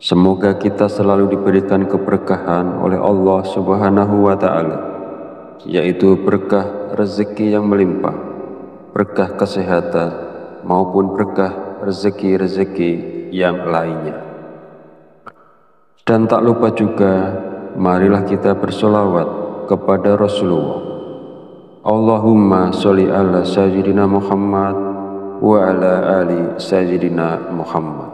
Semoga kita selalu diberikan keberkahan oleh Allah Subhanahu wa Ta'ala, yaitu berkah rezeki yang melimpah, berkah kesehatan, maupun berkah rezeki-rezeki yang lainnya. Dan tak lupa juga, marilah kita bersolawat kepada Rasulullah. Allahumma sholli ala sayyidina Muhammad wa ala ali sayyidina Muhammad.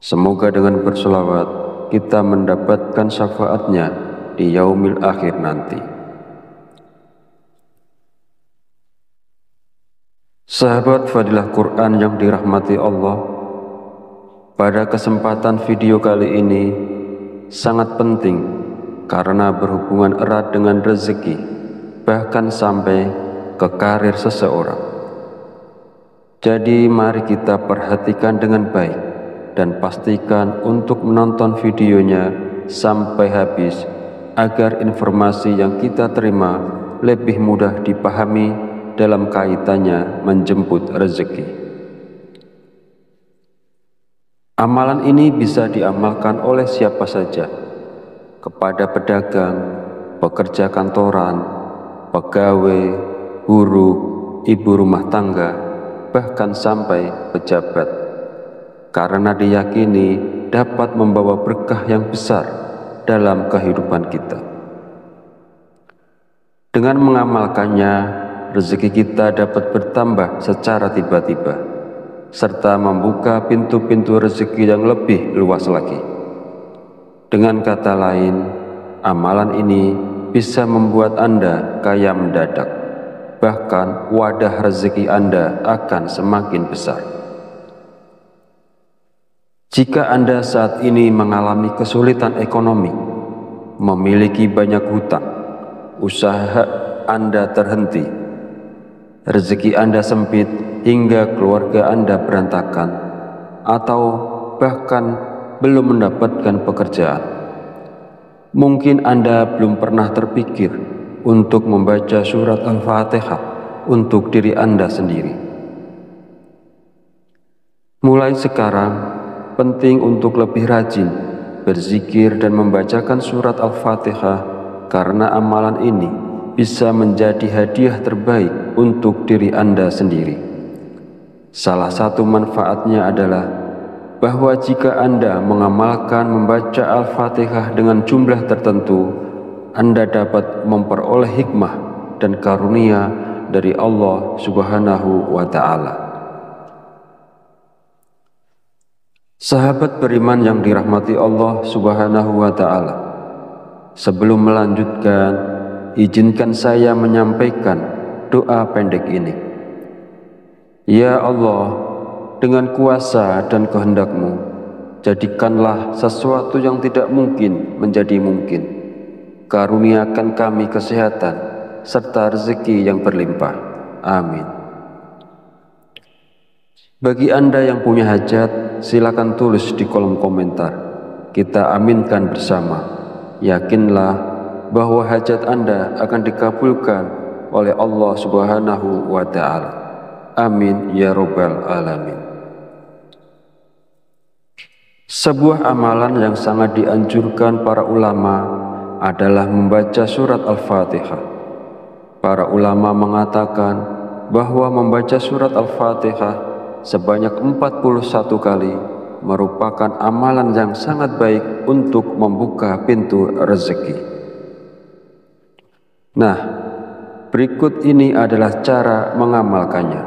Semoga dengan bersolawat kita mendapatkan syafaatnya di yaumil akhir nanti. Sahabat Fadilah Quran yang dirahmati Allah, pada kesempatan video kali ini sangat penting karena berhubungan erat dengan rezeki, bahkan sampai ke karir seseorang. Jadi mari kita perhatikan dengan baik dan pastikan untuk menonton videonya sampai habis agar informasi yang kita terima lebih mudah dipahami dalam kaitannya menjemput rezeki. Amalan ini bisa diamalkan oleh siapa saja, kepada pedagang, pekerja kantoran, pegawai, buruh, ibu rumah tangga, bahkan sampai pejabat, karena diyakini dapat membawa berkah yang besar dalam kehidupan kita. Dengan mengamalkannya, rezeki kita dapat bertambah secara tiba-tiba, serta membuka pintu-pintu rezeki yang lebih luas lagi. Dengan kata lain, amalan ini bisa membuat Anda kaya mendadak, bahkan wadah rezeki Anda akan semakin besar. Jika Anda saat ini mengalami kesulitan ekonomi, memiliki banyak hutang, usaha Anda terhenti, rezeki Anda sempit hingga keluarga Anda berantakan, atau bahkan belum mendapatkan pekerjaan, mungkin Anda belum pernah terpikir untuk membaca surat Al-Fatihah untuk diri Anda sendiri. Mulai sekarang, penting untuk lebih rajin berzikir dan membacakan surat Al-Fatihah, karena amalan ini bisa menjadi hadiah terbaik untuk diri Anda sendiri. Salah satu manfaatnya adalah bahwa jika Anda mengamalkan membaca Al-Fatihah dengan jumlah tertentu, Anda dapat memperoleh hikmah dan karunia dari Allah Subhanahu wa Ta'ala. Sahabat beriman yang dirahmati Allah Subhanahu wa Ta'ala, sebelum melanjutkan, izinkan saya menyampaikan doa pendek ini. Ya Allah, dengan kuasa dan kehendak-Mu, jadikanlah sesuatu yang tidak mungkin menjadi mungkin. Karuniakan kami kesehatan serta rezeki yang berlimpah. Amin. Bagi Anda yang punya hajat, silakan tulis di kolom komentar. Kita aminkan bersama. Yakinlah bahwa hajat Anda akan dikabulkan oleh Allah Subhanahu wa Ta'ala. Amin ya Rabbal Alamin. Sebuah amalan yang sangat dianjurkan para ulama adalah membaca surat Al-Fatihah. Para ulama mengatakan bahwa membaca surat Al-Fatihah sebanyak 41 kali merupakan amalan yang sangat baik untuk membuka pintu rezeki. Nah, berikut ini adalah cara mengamalkannya.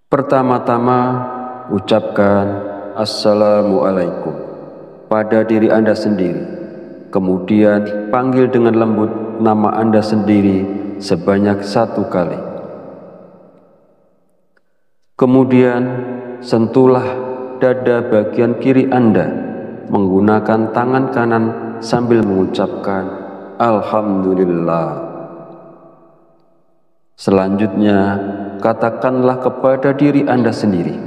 Pertama-tama, ucapkan Assalamualaikum pada diri Anda sendiri. Kemudian panggil dengan lembut nama Anda sendiri sebanyak 1 kali. Kemudian sentuhlah dada bagian kiri Anda menggunakan tangan kanan sambil mengucapkan Alhamdulillah. Selanjutnya, katakanlah kepada diri Anda sendiri,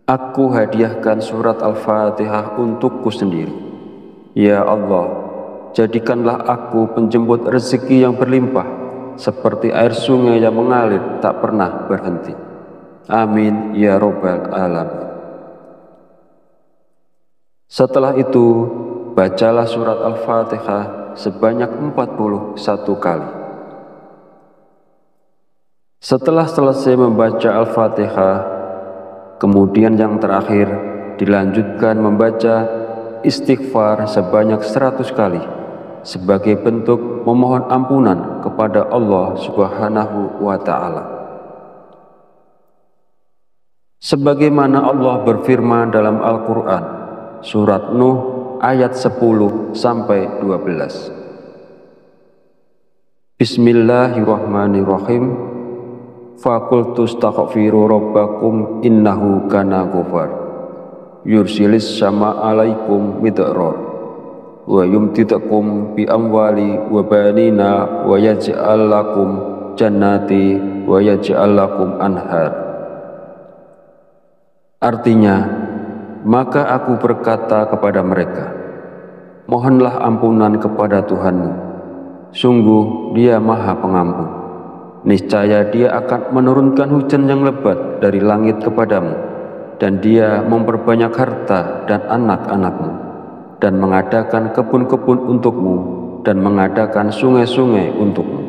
aku hadiahkan surat Al-Fatihah untukku sendiri. Ya Allah, jadikanlah aku penjemput rezeki yang berlimpah, seperti air sungai yang mengalir tak pernah berhenti. Amin ya Rabbal Alamin. Setelah itu, bacalah surat Al-Fatihah sebanyak 41 kali. Setelah selesai membaca Al-Fatihah, kemudian yang terakhir dilanjutkan membaca istighfar sebanyak 100 kali sebagai bentuk memohon ampunan kepada Allah Subhanahu wa Ta'ala. Sebagaimana Allah berfirman dalam Al-Quran, surat Nuh ayat 10-12. Bismillahirrahmanirrahim. Faqultu astaghfiru rabbakum innahu kana ghafar yursilis sama alaikum midrar wa yumtidakum bi amwali wa banina wa yaj'al lakum jannati wa yaj'al lakum anhar. Artinya, maka aku berkata kepada mereka, mohonlah ampunan kepada Tuhanmu, sungguh Dia Maha Pengampun. Niscaya Dia akan menurunkan hujan yang lebat dari langit kepadamu, dan Dia memperbanyak harta dan anak-anakmu, dan mengadakan kebun-kebun untukmu, dan mengadakan sungai-sungai untukmu.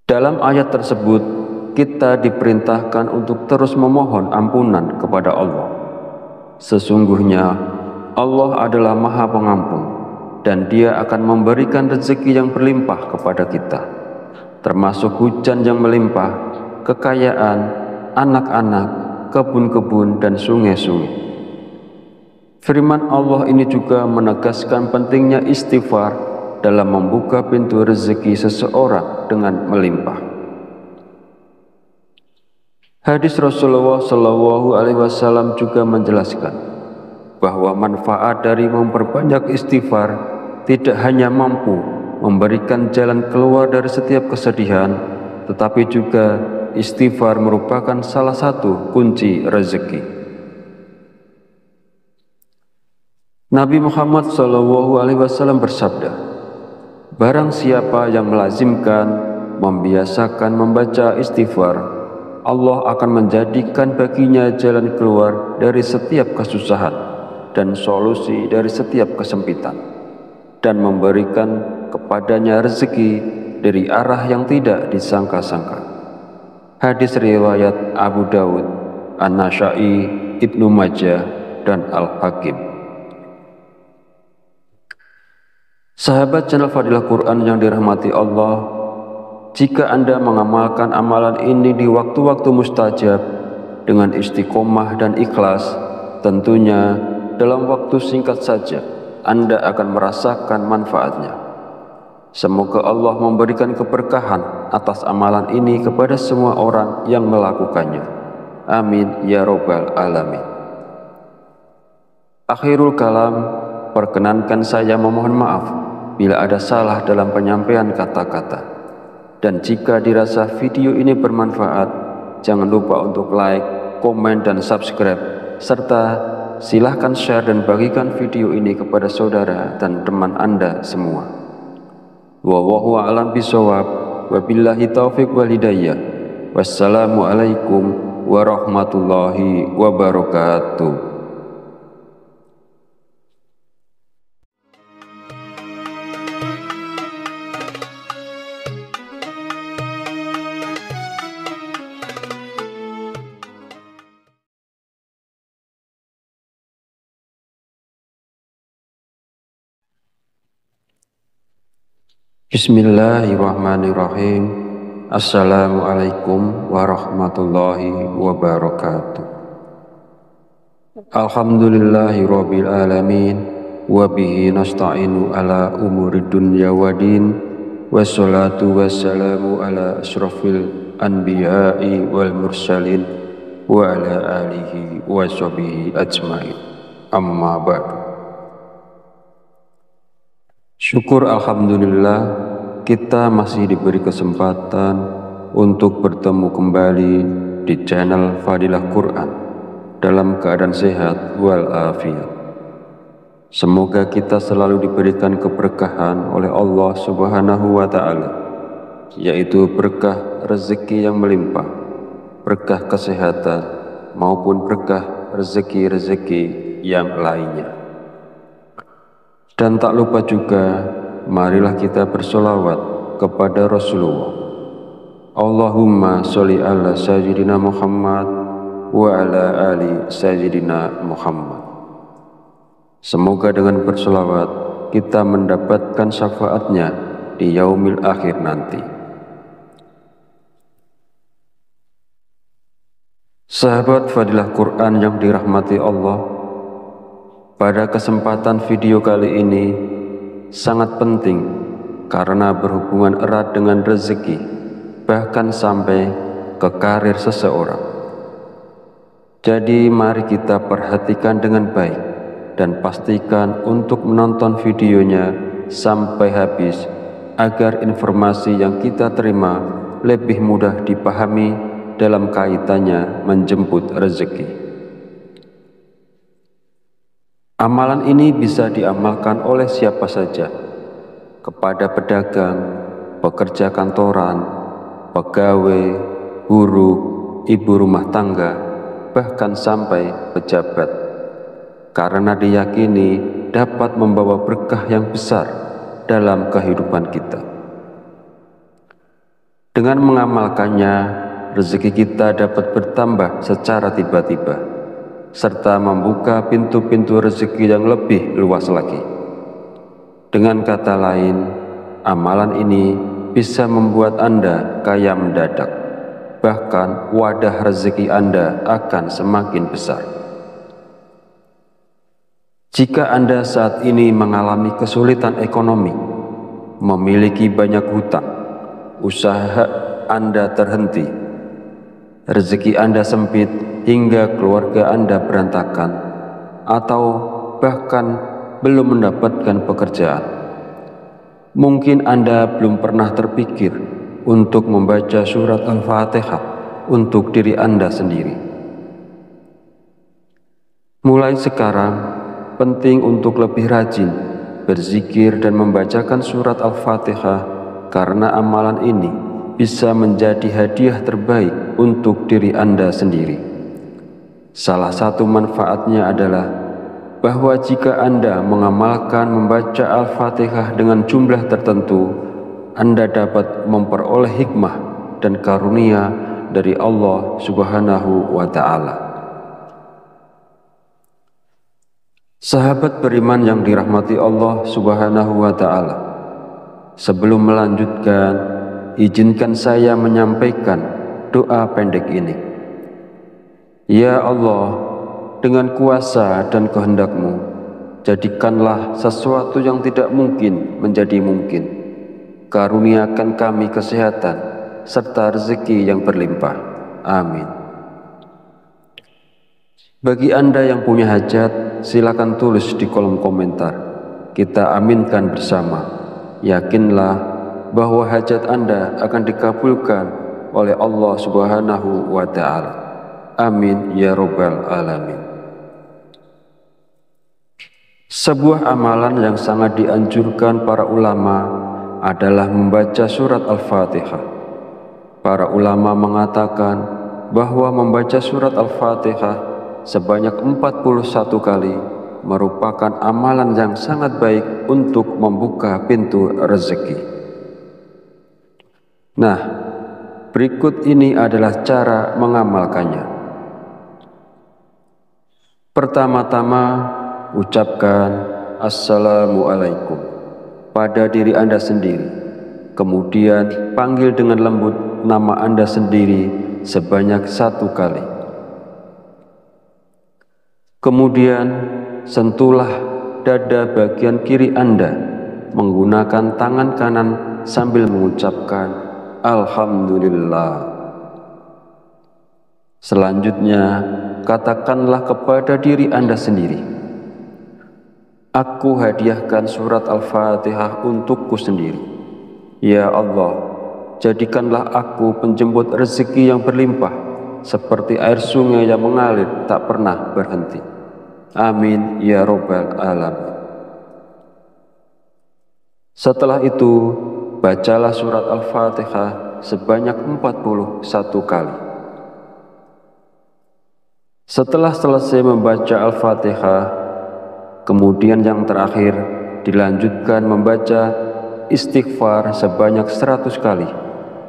Dalam ayat tersebut, kita diperintahkan untuk terus memohon ampunan kepada Allah. Sesungguhnya Allah adalah Maha Pengampun, dan Dia akan memberikan rezeki yang berlimpah kepada kita, termasuk hujan yang melimpah, kekayaan, anak-anak, kebun-kebun, dan sungai-sungai. Firman Allah ini juga menegaskan pentingnya istighfar dalam membuka pintu rezeki seseorang dengan melimpah. Hadis Rasulullah SAW juga menjelaskan bahwa manfaat dari memperbanyak istighfar tidak hanya mampu memberikan jalan keluar dari setiap kesedihan, tetapi juga istighfar merupakan salah satu kunci rezeki. Nabi Muhammad SAW bersabda, barang siapa yang melazimkan, membiasakan membaca istighfar, Allah akan menjadikan baginya jalan keluar dari setiap kesusahan dan solusi dari setiap kesempitan, dan memberikan kepadanya rezeki dari arah yang tidak disangka-sangka. Hadis riwayat Abu Dawud, An-Nasa'i, Ibnu Majah, dan Al-Hakim. Sahabat channel Fadilah Quran yang dirahmati Allah, jika Anda mengamalkan amalan ini di waktu-waktu mustajab dengan istiqomah dan ikhlas, tentunya dalam waktu singkat saja Anda akan merasakan manfaatnya. Semoga Allah memberikan keberkahan atas amalan ini kepada semua orang yang melakukannya. Amin ya robbal alamin. Akhirul kalam, perkenankan saya memohon maaf bila ada salah dalam penyampaian kata-kata. Dan jika dirasa video ini bermanfaat, jangan lupa untuk like, komen, dan subscribe, serta silahkan share dan bagikan video ini kepada saudara dan teman Anda semua. Wallahu a'lam bishawab, wabillahi taufiq wal hidayah. Wassalamualaikum warahmatullahi wabarakatuh. Bismillahirrahmanirrahim. Assalamualaikum warahmatullahi wabarakatuh. Alhamdulillahirabbil alamin, wa bihi nasta'inu ala umuri dunya waddin, wassalatu wassalamu ala asyrafil anbiya'i wal mursalin wa ala alihi wa sahbihi ajmain. Amma ba'du. Syukur alhamdulillah, kita masih diberi kesempatan untuk bertemu kembali di channel Fadilah Quran dalam keadaan sehat walafiat. Semoga kita selalu diberikan keberkahan oleh Allah Subhanahu wa Ta'ala, yaitu berkah rezeki yang melimpah, berkah kesehatan, maupun berkah rezeki-rezeki yang lainnya. Dan tak lupa juga, marilah kita bersolawat kepada Rasulullah. Allahumma sholli ala sayyidina Muhammad wa ala ali sayyidina Muhammad. Semoga dengan bersolawat kita mendapatkan syafaatnya di yaumil akhir nanti. Sahabat Fadilah Quran yang dirahmati Allah, pada kesempatan video kali ini sangat penting karena berhubungan erat dengan rezeki, bahkan sampai ke karir seseorang. Jadi mari kita perhatikan dengan baik dan pastikan untuk menonton videonya sampai habis agar informasi yang kita terima lebih mudah dipahami dalam kaitannya menjemput rezeki. Amalan ini bisa diamalkan oleh siapa saja, kepada pedagang, pekerja kantoran, pegawai, buruh, ibu rumah tangga, bahkan sampai pejabat, karena diyakini dapat membawa berkah yang besar dalam kehidupan kita. Dengan mengamalkannya, rezeki kita dapat bertambah secara tiba-tiba, serta membuka pintu-pintu rezeki yang lebih luas lagi. Dengan kata lain, amalan ini bisa membuat Anda kaya mendadak, bahkan wadah rezeki Anda akan semakin besar. Jika Anda saat ini mengalami kesulitan ekonomi, memiliki banyak hutang, usaha Anda terhenti, rezeki Anda sempit hingga keluarga Anda berantakan, atau bahkan belum mendapatkan pekerjaan, mungkin Anda belum pernah terpikir untuk membaca surat Al-Fatihah untuk diri Anda sendiri. Mulai sekarang, penting untuk lebih rajin berzikir dan membacakan surat Al-Fatihah, karena amalan ini bisa menjadi hadiah terbaik untuk diri Anda sendiri. Salah satu manfaatnya adalah bahwa jika Anda mengamalkan membaca Al-Fatihah dengan jumlah tertentu, Anda dapat memperoleh hikmah dan karunia dari Allah Subhanahu wa Ta'ala. Sahabat beriman yang dirahmati Allah Subhanahu wa Ta'ala, sebelum melanjutkan, izinkan saya menyampaikan doa pendek ini. Ya Allah, dengan kuasa dan kehendak-Mu, jadikanlah sesuatu yang tidak mungkin menjadi mungkin. Karuniakan kami kesehatan serta rezeki yang berlimpah. Amin. Bagi Anda yang punya hajat, silakan tulis di kolom komentar. Kita aminkan bersama. Yakinlah bahwa hajat Anda akan dikabulkan oleh Allah Subhanahu wa Ta'ala. Amin ya Rabbal Alamin. Sebuah amalan yang sangat dianjurkan para ulama adalah membaca surat Al-Fatihah. Para ulama mengatakan bahwa membaca surat Al-Fatihah sebanyak 41 kali merupakan amalan yang sangat baik untuk membuka pintu rezeki. Nah, berikut ini adalah cara mengamalkannya. Pertama-tama, ucapkan Assalamualaikum pada diri Anda sendiri. Kemudian panggil dengan lembut nama Anda sendiri sebanyak 1 kali. Kemudian sentuhlah dada bagian kiri Anda menggunakan tangan kanan sambil mengucapkan Alhamdulillah. Selanjutnya, katakanlah kepada diri Anda sendiri, aku hadiahkan surat Al-Fatihah untukku sendiri. Ya Allah, jadikanlah aku penjemput rezeki yang berlimpah, seperti air sungai yang mengalir tak pernah berhenti. Amin ya Rabbal Alamin. Setelah itu, bacalah surat Al-Fatihah sebanyak 41 kali. Setelah selesai membaca Al-Fatihah, kemudian yang terakhir dilanjutkan membaca istighfar sebanyak 100 kali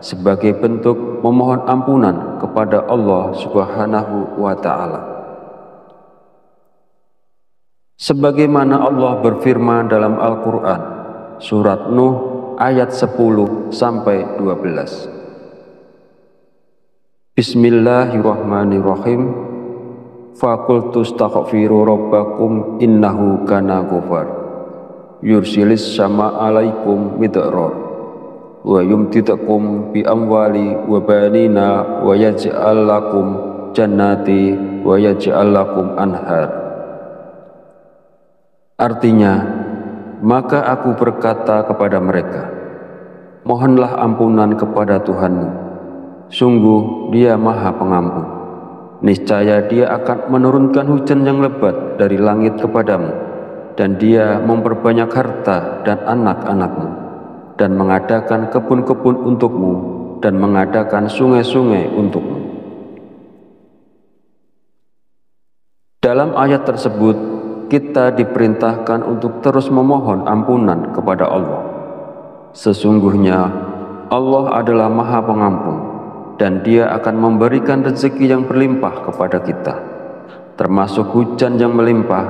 sebagai bentuk memohon ampunan kepada Allah Subhanahu wa Ta'ala. Sebagaimana Allah berfirman dalam Al-Quran, surat Nuh ayat 10-12. Bismillahirrahmanirrahim. Faqultu astaghfiru rabbakum innahu kana ghafar yursilis sama alaikum midrar wa yumtidakum bi amwali wa banina wa yaj'al lakum jannati wa yaj'al lakum anhar. Artinya, maka aku berkata kepada mereka, mohonlah ampunan kepada Tuhanmu, sungguh Dia Maha Pengampun. Niscaya Dia akan menurunkan hujan yang lebat dari langit kepadamu, dan Dia memperbanyak harta dan anak-anakmu, dan mengadakan kebun-kebun untukmu, dan mengadakan sungai-sungai untukmu. Dalam ayat tersebut, kita diperintahkan untuk terus memohon ampunan kepada Allah. Sesungguhnya Allah adalah Maha Pengampun, dan Dia akan memberikan rezeki yang berlimpah kepada kita, termasuk hujan yang melimpah,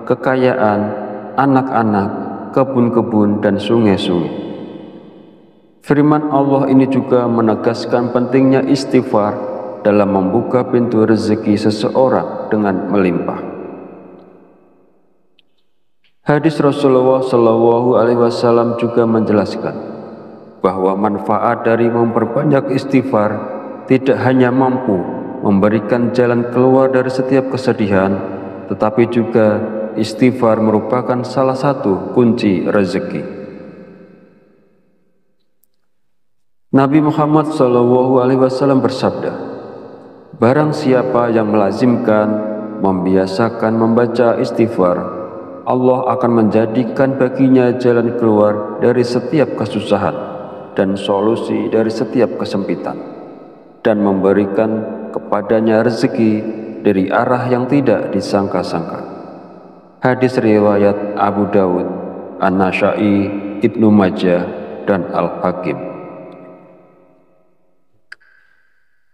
kekayaan, anak-anak, kebun-kebun, dan sungai-sungai. Firman Allah ini juga menegaskan pentingnya istighfar dalam membuka pintu rezeki seseorang dengan melimpah. Hadis Rasulullah SAW juga menjelaskan bahwa manfaat dari memperbanyak istighfar tidak hanya mampu memberikan jalan keluar dari setiap kesedihan, tetapi juga istighfar merupakan salah satu kunci rezeki. Nabi Muhammad SAW bersabda, barang siapa yang melazimkan, membiasakan membaca istighfar, Allah akan menjadikan baginya jalan keluar dari setiap kesusahan dan solusi dari setiap kesempitan, dan memberikan kepadanya rezeki dari arah yang tidak disangka-sangka. Hadis riwayat Abu Dawud, An-Nasa'i, Ibnu Majah, dan Al-Hakim.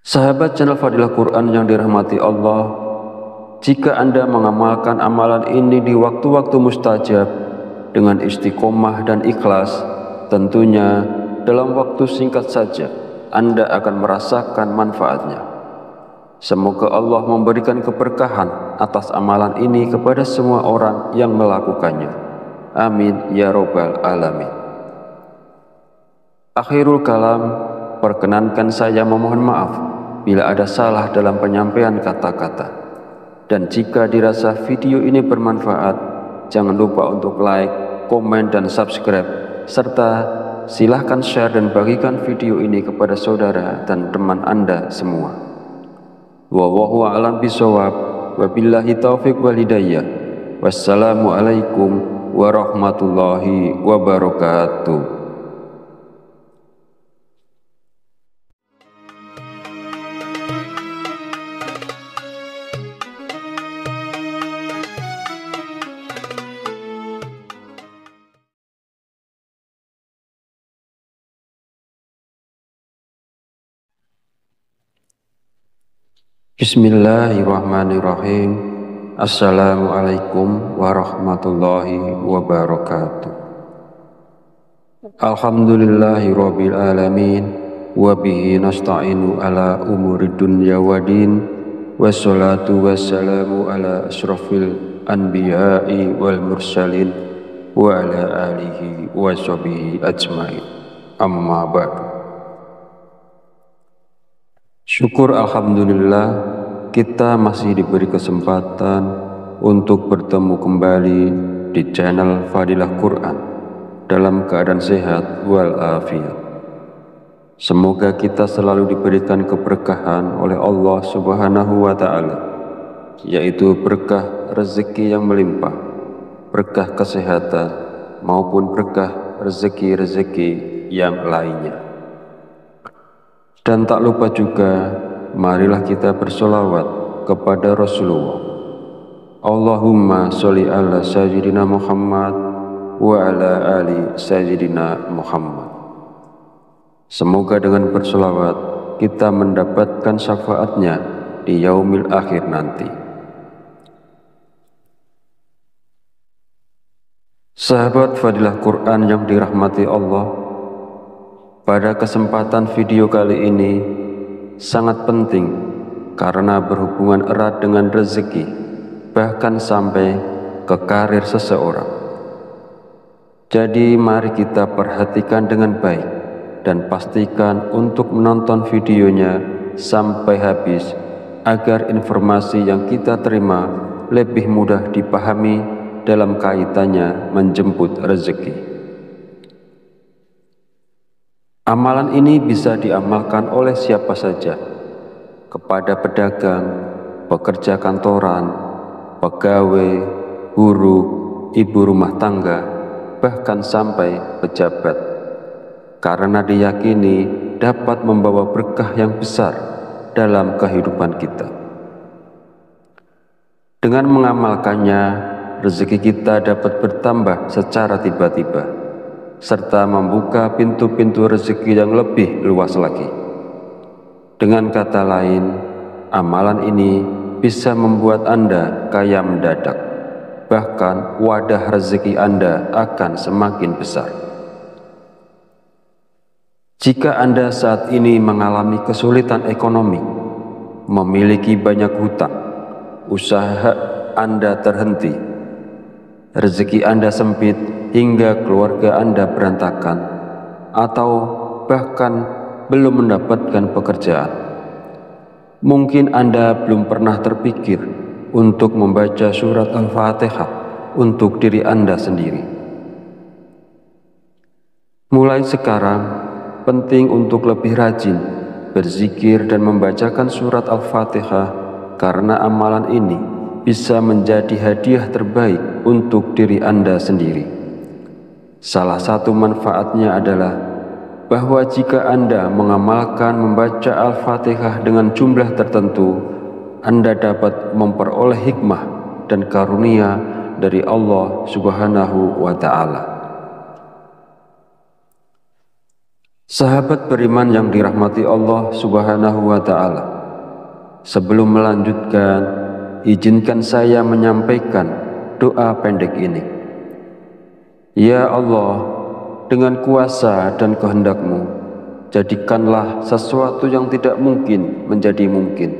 Sahabat channel Fadilah Quran yang dirahmati Allah, jika Anda mengamalkan amalan ini di waktu-waktu mustajab dengan istiqomah dan ikhlas, tentunya dalam waktu singkat saja Anda akan merasakan manfaatnya. Semoga Allah memberikan keberkahan atas amalan ini kepada semua orang yang melakukannya. Amin ya robbal alamin. Akhirul kalam, perkenankan saya memohon maaf bila ada salah dalam penyampaian kata-kata. Dan jika dirasa video ini bermanfaat, jangan lupa untuk like, komen, dan subscribe, serta silahkan share dan bagikan video ini kepada saudara dan teman Anda semua. Wallahu a'lam bishawab, wabillahi taufiq wal hidayah. Wassalamualaikum warahmatullahi wabarakatuh. Bismillahirrahmanirrahim. Assalamualaikum warahmatullahi wabarakatuh. Alhamdulillahi rabbil alamin, wabihi nasta'inu ala umuri dunya wadin, wassalatu wassalamu ala ashrafil anbiya'i wal mursalin, wa ala alihi wa sahbihi ajmain. Amma ba'du. Syukur alhamdulillah, kita masih diberi kesempatan untuk bertemu kembali di channel Fadilah Quran dalam keadaan sehat walafiat. Semoga kita selalu diberikan keberkahan oleh Allah Subhanahu wa Ta'ala, yaitu berkah rezeki yang melimpah, berkah kesehatan, maupun berkah rezeki-rezeki yang lainnya. Dan tak lupa juga, marilah kita bersolawat kepada Rasulullah. Allahumma sholli ala sayyidina Muhammad wa ala ali sayyidina Muhammad. Semoga dengan berselawat kita mendapatkan syafaatnya di yaumil akhir nanti. Sahabat Fadilah Quran yang dirahmati Allah, pada kesempatan video kali ini sangat penting karena berhubungan erat dengan rezeki, bahkan sampai ke karir seseorang. Jadi mari kita perhatikan dengan baik dan pastikan untuk menonton videonya sampai habis agar informasi yang kita terima lebih mudah dipahami dalam kaitannya menjemput rezeki. Amalan ini bisa diamalkan oleh siapa saja, kepada pedagang, pekerja kantoran, pegawai, guru, ibu rumah tangga, bahkan sampai pejabat, karena diyakini dapat membawa berkah yang besar dalam kehidupan kita. Dengan mengamalkannya, rezeki kita dapat bertambah secara tiba-tiba, serta membuka pintu-pintu rezeki yang lebih luas lagi. Dengan kata lain, amalan ini bisa membuat Anda kaya mendadak, bahkan wadah rezeki Anda akan semakin besar. Jika Anda saat ini mengalami kesulitan ekonomi, memiliki banyak hutang, usaha Anda terhenti, rezeki Anda sempit hingga keluarga Anda berantakan, atau bahkan belum mendapatkan pekerjaan, mungkin Anda belum pernah terpikir untuk membaca surat Al-Fatihah untuk diri Anda sendiri. Mulai sekarang, penting untuk lebih rajin berzikir dan membacakan surat Al-Fatihah, karena amalan ini bisa menjadi hadiah terbaik untuk diri Anda sendiri. Salah satu manfaatnya adalah bahwa jika Anda mengamalkan membaca Al-Fatihah dengan jumlah tertentu, Anda dapat memperoleh hikmah dan karunia dari Allah Subhanahu wa Ta'ala. Sahabat beriman yang dirahmati Allah Subhanahu wa Ta'ala, sebelum melanjutkan, izinkan saya menyampaikan doa pendek ini. Ya Allah, dengan kuasa dan kehendak-Mu, jadikanlah sesuatu yang tidak mungkin menjadi mungkin.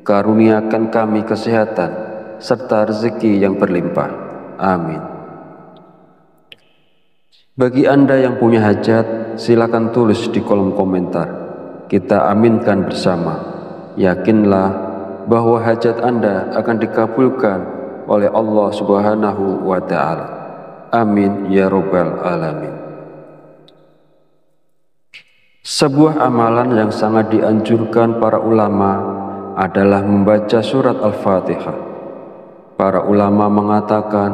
Karuniakan kami kesehatan serta rezeki yang berlimpah. Amin. Bagi Anda yang punya hajat, silakan tulis di kolom komentar. Kita aminkan bersama. Yakinlah bahwa hajat Anda akan dikabulkan oleh Allah Subhanahu wa Ta'ala. Amin ya Rabbal Alamin. Sebuah amalan yang sangat dianjurkan para ulama adalah membaca surat Al-Fatihah. Para ulama mengatakan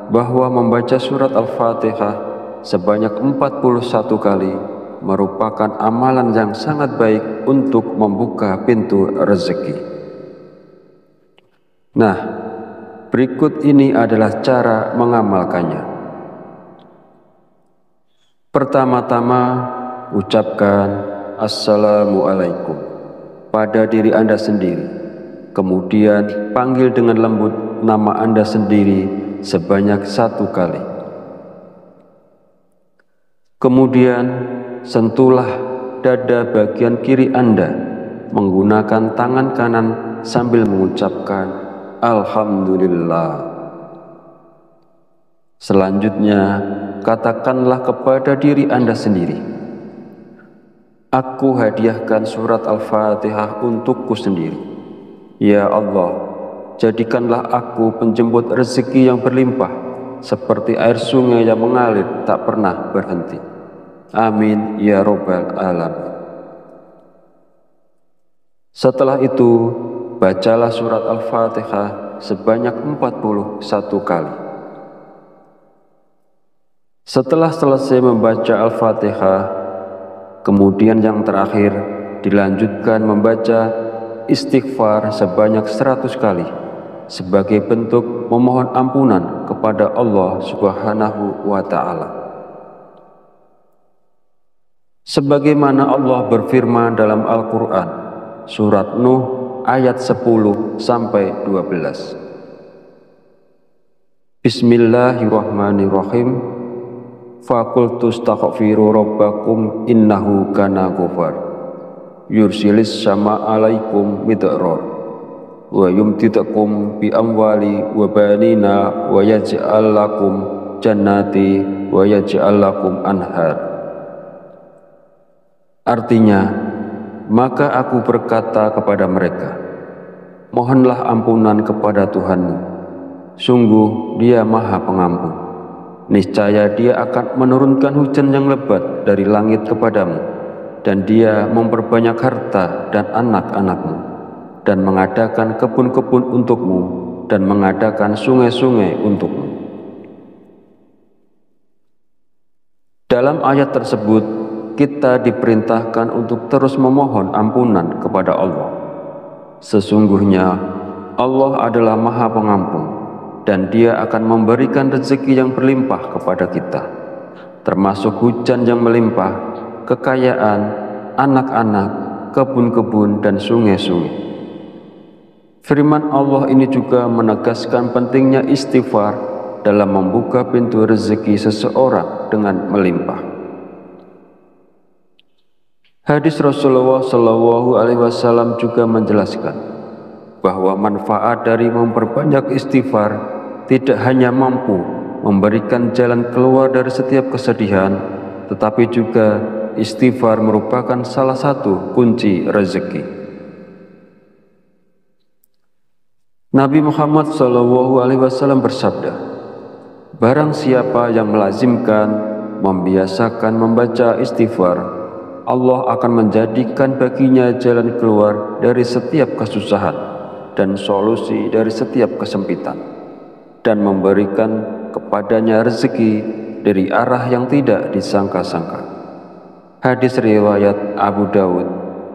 bahwa membaca surat Al-Fatihah sebanyak 41 kali merupakan amalan yang sangat baik untuk membuka pintu rezeki. Nah, berikut ini adalah cara mengamalkannya. Pertama-tama, ucapkan Assalamualaikum pada diri Anda sendiri. Kemudian panggil dengan lembut nama Anda sendiri sebanyak 1 kali. Kemudian sentuhlah dada bagian kiri Anda menggunakan tangan kanan sambil mengucapkan Alhamdulillah. Selanjutnya, katakanlah kepada diri Anda sendiri, aku hadiahkan surat Al-Fatihah untukku sendiri. Ya Allah, jadikanlah aku penjemput rezeki yang berlimpah, seperti air sungai yang mengalir tak pernah berhenti. Amin ya Rabbal Alamin. Setelah itu, bacalah surat Al-Fatihah sebanyak 41 kali. Setelah selesai membaca Al-Fatihah, kemudian yang terakhir dilanjutkan membaca istighfar sebanyak 100 kali sebagai bentuk memohon ampunan kepada Allah Subhanahu wa Ta'ala. Sebagaimana Allah berfirman dalam Al-Quran, surat Nuh ayat 10-12. Bismillahirrahmanirrahim. Faqultu astaghfiru rabbakum innahu kana ghafar yursilis sama alaikum midrar wa yumtidakum bi amwali wa banina wa yaj'al lakum jannati wa yaj'al lakum anhar. Artinya, maka aku berkata kepada mereka, mohonlah ampunan kepada Tuhanmu, sungguh Dia Maha Pengampun. Niscaya Dia akan menurunkan hujan yang lebat dari langit kepadamu, dan Dia memperbanyak harta dan anak-anakmu, dan mengadakan kebun-kebun untukmu, dan mengadakan sungai-sungai untukmu. Dalam ayat tersebut, kita diperintahkan untuk terus memohon ampunan kepada Allah. Sesungguhnya Allah adalah Maha Pengampun, dan Dia akan memberikan rezeki yang berlimpah kepada kita, termasuk hujan yang melimpah, kekayaan, anak-anak, kebun-kebun, dan sungai-sungai. Firman Allah ini juga menegaskan pentingnya istighfar dalam membuka pintu rezeki seseorang dengan melimpah. Hadis Rasulullah SAW juga menjelaskan bahwa manfaat dari memperbanyak istighfar tidak hanya mampu memberikan jalan keluar dari setiap kesedihan, tetapi juga istighfar merupakan salah satu kunci rezeki. Nabi Muhammad SAW bersabda, barang siapa yang melazimkan, membiasakan membaca istighfar, Allah akan menjadikan baginya jalan keluar dari setiap kesusahan dan solusi dari setiap kesempitan, dan memberikan kepadanya rezeki dari arah yang tidak disangka-sangka. Hadis riwayat Abu Dawud,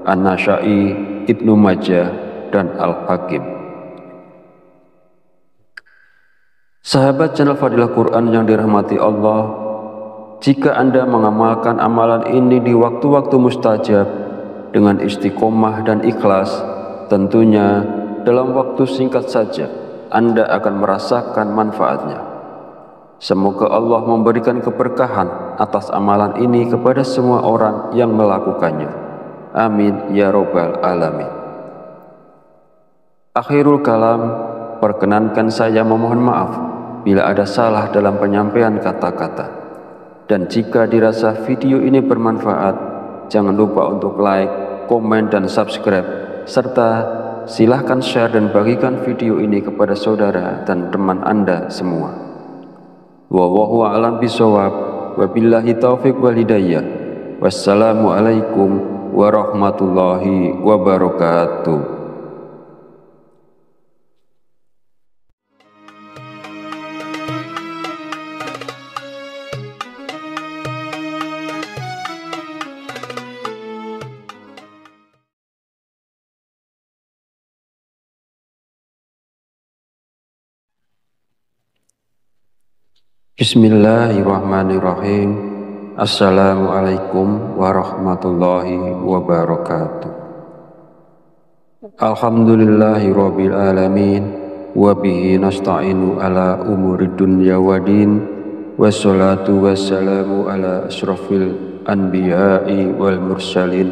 An-Nasa'i, Ibnu Majah, dan Al-Hakim. Sahabat channel Fadilah Quran yang dirahmati Allah, jika Anda mengamalkan amalan ini di waktu-waktu mustajab dengan istiqomah dan ikhlas, tentunya dalam waktu singkat saja Anda akan merasakan manfaatnya. Semoga Allah memberikan keberkahan atas amalan ini kepada semua orang yang melakukannya. Amin ya robbal alamin. Akhirul kalam, perkenankan saya memohon maaf bila ada salah dalam penyampaian kata-kata. Dan jika dirasa video ini bermanfaat, jangan lupa untuk like, komen, dan subscribe, serta silahkan share dan bagikan video ini kepada saudara dan teman Anda semua. Wallahu a'lam bishawab, wabillahi taufiq wal hidayah. Wassalamualaikum warahmatullahi wabarakatuh. Bismillahirrahmanirrahim. Assalamualaikum warahmatullahi wabarakatuh. Alhamdulillahi rabbil alamin, wa bihi nasta'inu ala umurid dunya waddin, wassalatu wassalamu ala asyrafil anbiya'i wal mursalin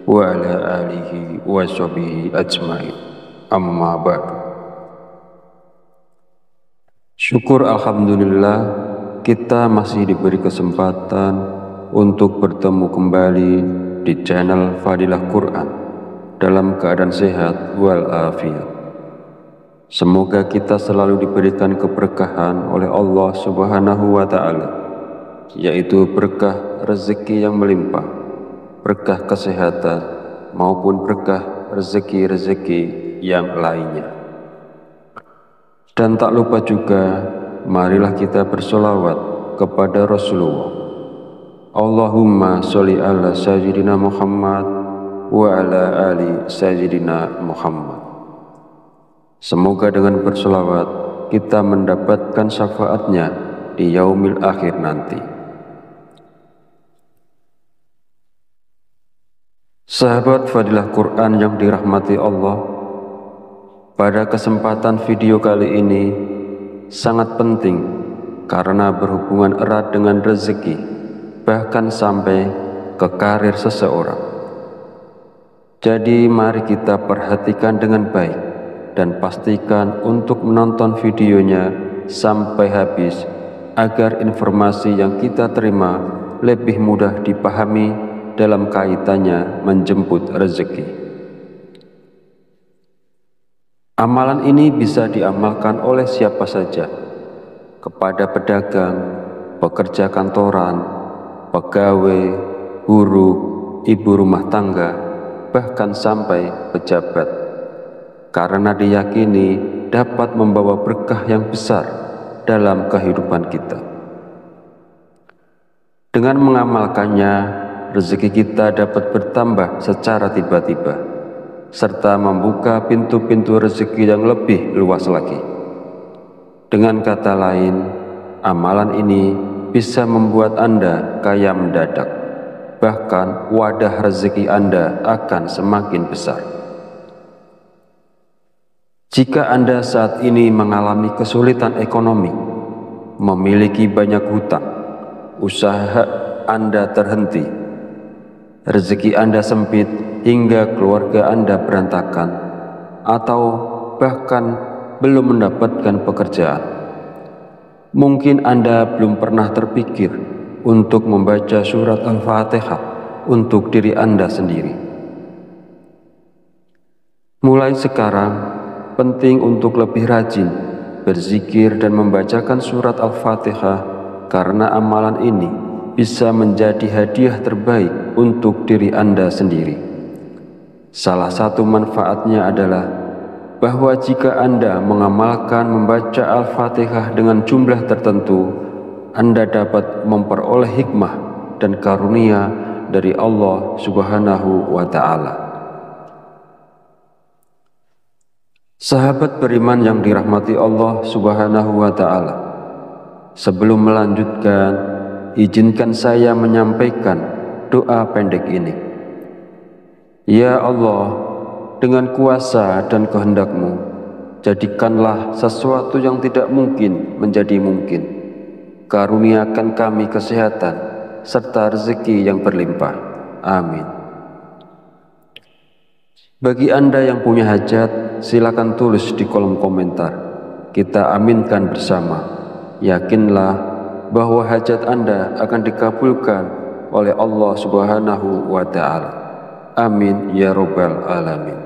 wa ala alihi wa sahbihi ajmain. Amma ba'du. Syukur alhamdulillah, kita masih diberi kesempatan untuk bertemu kembali di channel Fadilah Quran dalam keadaan sehat walafiat. Semoga kita selalu diberikan keberkahan oleh Allah Subhanahu wa Ta'ala, yaitu berkah rezeki yang melimpah, berkah kesehatan, maupun berkah rezeki-rezeki yang lainnya. Dan tak lupa juga, marilah kita bersolawat kepada Rasulullah. Allahumma sholli ala sayyidina Muhammad wa ala ali Sayyidina Muhammad. Semoga dengan bersolawat kita mendapatkan syafaatnya di yaumil akhir nanti. Sahabat Fadilah Quran yang dirahmati Allah, pada kesempatan video kali ini sangat penting karena berhubungan erat dengan rezeki, bahkan sampai ke karir seseorang. Jadi mari kita perhatikan dengan baik dan pastikan untuk menonton videonya sampai habis agar informasi yang kita terima lebih mudah dipahami dalam kaitannya menjemput rezeki. Amalan ini bisa diamalkan oleh siapa saja, kepada pedagang, pekerja kantoran, pegawai, guru, ibu rumah tangga, bahkan sampai pejabat, karena diyakini dapat membawa berkah yang besar dalam kehidupan kita. Dengan mengamalkannya, rezeki kita dapat bertambah secara tiba-tiba, serta membuka pintu-pintu rezeki yang lebih luas lagi. Dengan kata lain, amalan ini bisa membuat Anda kaya mendadak, bahkan wadah rezeki Anda akan semakin besar. Jika Anda saat ini mengalami kesulitan ekonomi, memiliki banyak hutang, usaha Anda terhenti, rezeki Anda sempit hingga keluarga Anda berantakan, atau bahkan belum mendapatkan pekerjaan, mungkin Anda belum pernah terpikir untuk membaca surat Al-Fatihah untuk diri Anda sendiri. Mulai sekarang, penting untuk lebih rajin berzikir dan membacakan surat Al-Fatihah, karena amalan ini bisa menjadi hadiah terbaik untuk diri Anda sendiri. Salah satu manfaatnya adalah bahwa jika Anda mengamalkan membaca Al-Fatihah dengan jumlah tertentu, Anda dapat memperoleh hikmah dan karunia dari Allah Subhanahu wa Ta'ala. Sahabat beriman yang dirahmati Allah Subhanahu wa Ta'ala, sebelum melanjutkan, izinkan saya menyampaikan doa pendek ini. Ya Allah, dengan kuasa dan kehendak-Mu, jadikanlah sesuatu yang tidak mungkin menjadi mungkin. Karuniakan kami kesehatan serta rezeki yang berlimpah. Amin. Bagi Anda yang punya hajat, silakan tulis di kolom komentar. Kita aminkan bersama. Yakinlah bahwa hajat Anda akan dikabulkan oleh Allah Subhanahu wa Ta'ala. Amin ya Rabbal Alamin.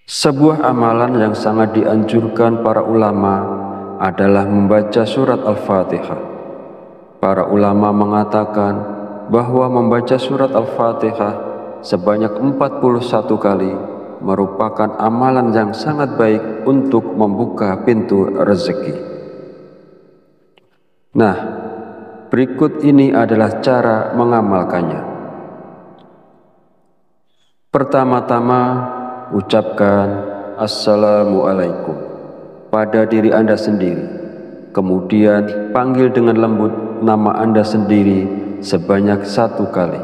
Sebuah amalan yang sangat dianjurkan para ulama adalah membaca surat Al-Fatihah. Para ulama mengatakan bahwa membaca surat Al-Fatihah sebanyak 41 kali merupakan amalan yang sangat baik untuk membuka pintu rezeki. Nah, berikut ini adalah cara mengamalkannya. Pertama-tama, ucapkan Assalamualaikum pada diri Anda sendiri. Kemudian panggil dengan lembut nama Anda sendiri sebanyak 1 kali.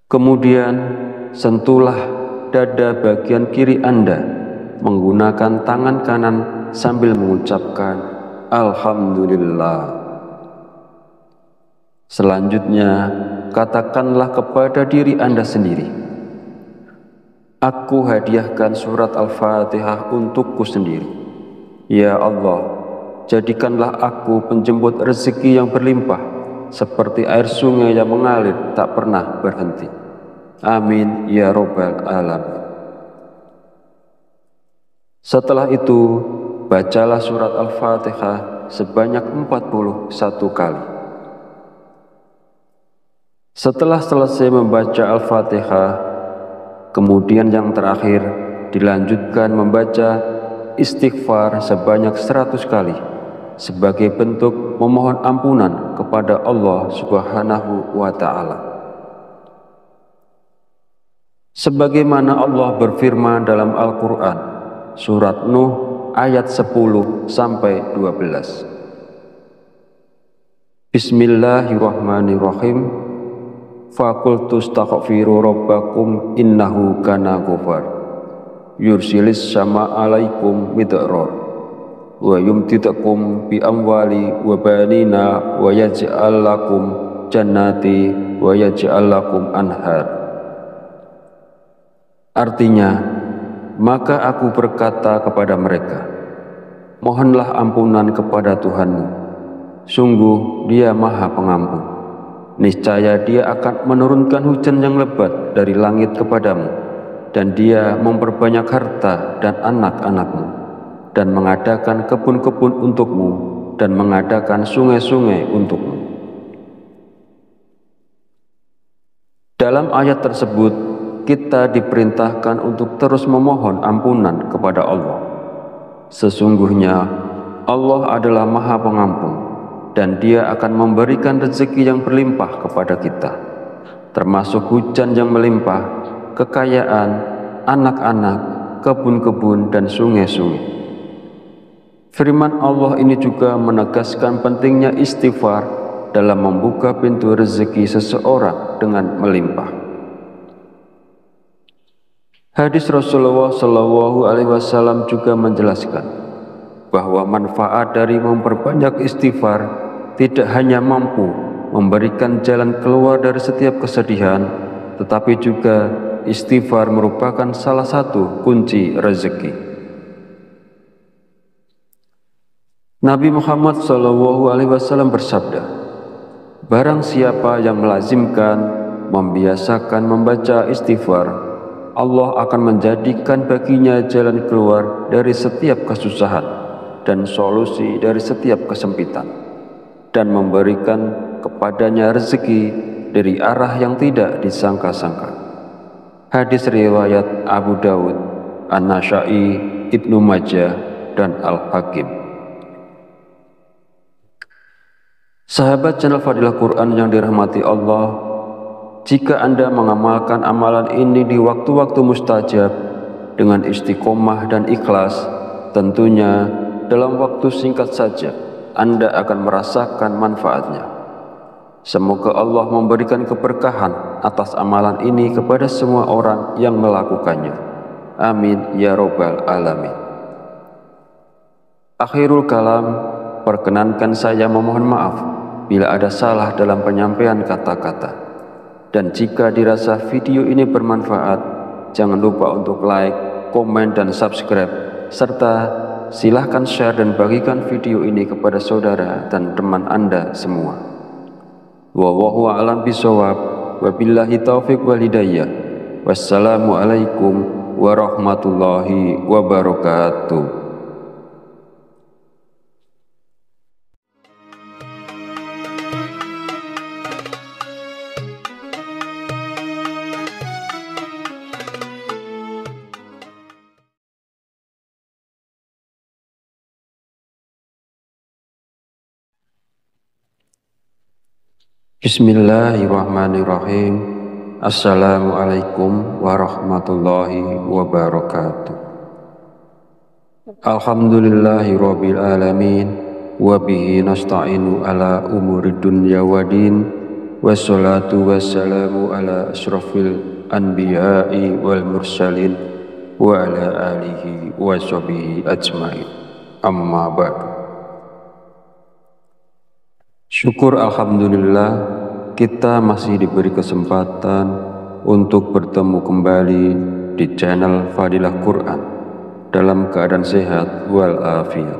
Kemudian sentuhlah dada bagian kiri Anda menggunakan tangan kanan sambil mengucapkan Alhamdulillah. Selanjutnya, katakanlah kepada diri Anda sendiri, aku hadiahkan surat Al-Fatihah untukku sendiri. Ya Allah, jadikanlah aku penjemput rezeki yang berlimpah, seperti air sungai yang mengalir tak pernah berhenti. Amin ya Rabbal Alamin. Setelah itu, bacalah surat Al-Fatihah sebanyak 41 kali. Setelah selesai membaca Al-Fatihah, kemudian yang terakhir dilanjutkan membaca istighfar sebanyak 100 kali sebagai bentuk memohon ampunan kepada Allah Subhanahu wa Ta'ala. Sebagaimana Allah berfirman dalam Al-Quran, surat Nuh ayat 10-12. Bismillahirrahmanirrahim. Faqultu astaghfiru rabbakum innahu kana ghafar yursilis sama alaikum midrar wa yumtidakum bi amwali wa banina wa yaj'al lakum jannati wa yaj'al lakum anhar. Artinya, maka aku berkata kepada mereka, mohonlah ampunan kepada Tuhanmu, sungguh Dia Maha Pengampun. Niscaya Dia akan menurunkan hujan yang lebat dari langit kepadamu, dan Dia memperbanyak harta dan anak-anakmu, dan mengadakan kebun-kebun untukmu, dan mengadakan sungai-sungai untukmu. Dalam ayat tersebut, kita diperintahkan untuk terus memohon ampunan kepada Allah. Sesungguhnya Allah adalah Maha Pengampun, dan Dia akan memberikan rezeki yang berlimpah kepada kita, termasuk hujan yang melimpah, kekayaan, anak-anak, kebun-kebun, dan sungai-sungai. Firman Allah ini juga menegaskan pentingnya istighfar dalam membuka pintu rezeki seseorang dengan melimpah. Hadis Rasulullah SAW juga menjelaskan bahwa manfaat dari memperbanyak istighfar tidak hanya mampu memberikan jalan keluar dari setiap kesedihan, tetapi juga istighfar merupakan salah satu kunci rezeki. Nabi Muhammad SAW bersabda, barang siapa yang melazimkan, membiasakan membaca istighfar, Allah akan menjadikan baginya jalan keluar dari setiap kesusahan dan solusi dari setiap kesempitan, dan memberikan kepadanya rezeki dari arah yang tidak disangka-sangka. Hadis riwayat Abu Dawud, An-Nasa'i, Ibnu Majah, dan Al-Hakim. Sahabat channel Fadilah Quran yang dirahmati Allah, jika Anda mengamalkan amalan ini di waktu-waktu mustajab dengan istiqomah dan ikhlas, tentunya dalam waktu singkat saja Anda akan merasakan manfaatnya. Semoga Allah memberikan keberkahan atas amalan ini kepada semua orang yang melakukannya. Amin ya robbal alamin. Akhirul kalam, perkenankan saya memohon maaf bila ada salah dalam penyampaian kata-kata. Dan jika dirasa video ini bermanfaat, jangan lupa untuk like, komen, dan subscribe, serta silahkan share dan bagikan video ini kepada saudara dan teman Anda semua. Wallahu a'lam bishawab, wabillahi taufiq wal hidayah. Wassalamualaikum warahmatullahi wabarakatuh. Bismillahirrahmanirrahim. Assalamualaikum warahmatullahi wabarakatuh. Alhamdulillahirabbil alamin, wa bihi nasta'inu ala umuri dunya waddin, wassalatu wassalamu ala asyrafil anbiya'i wal mursalin wa ala alihi wa sahbihi ajmain. Amma ba'du. Syukur alhamdulillah, kita masih diberi kesempatan untuk bertemu kembali di channel Fadilah Quran dalam keadaan sehat walafiat.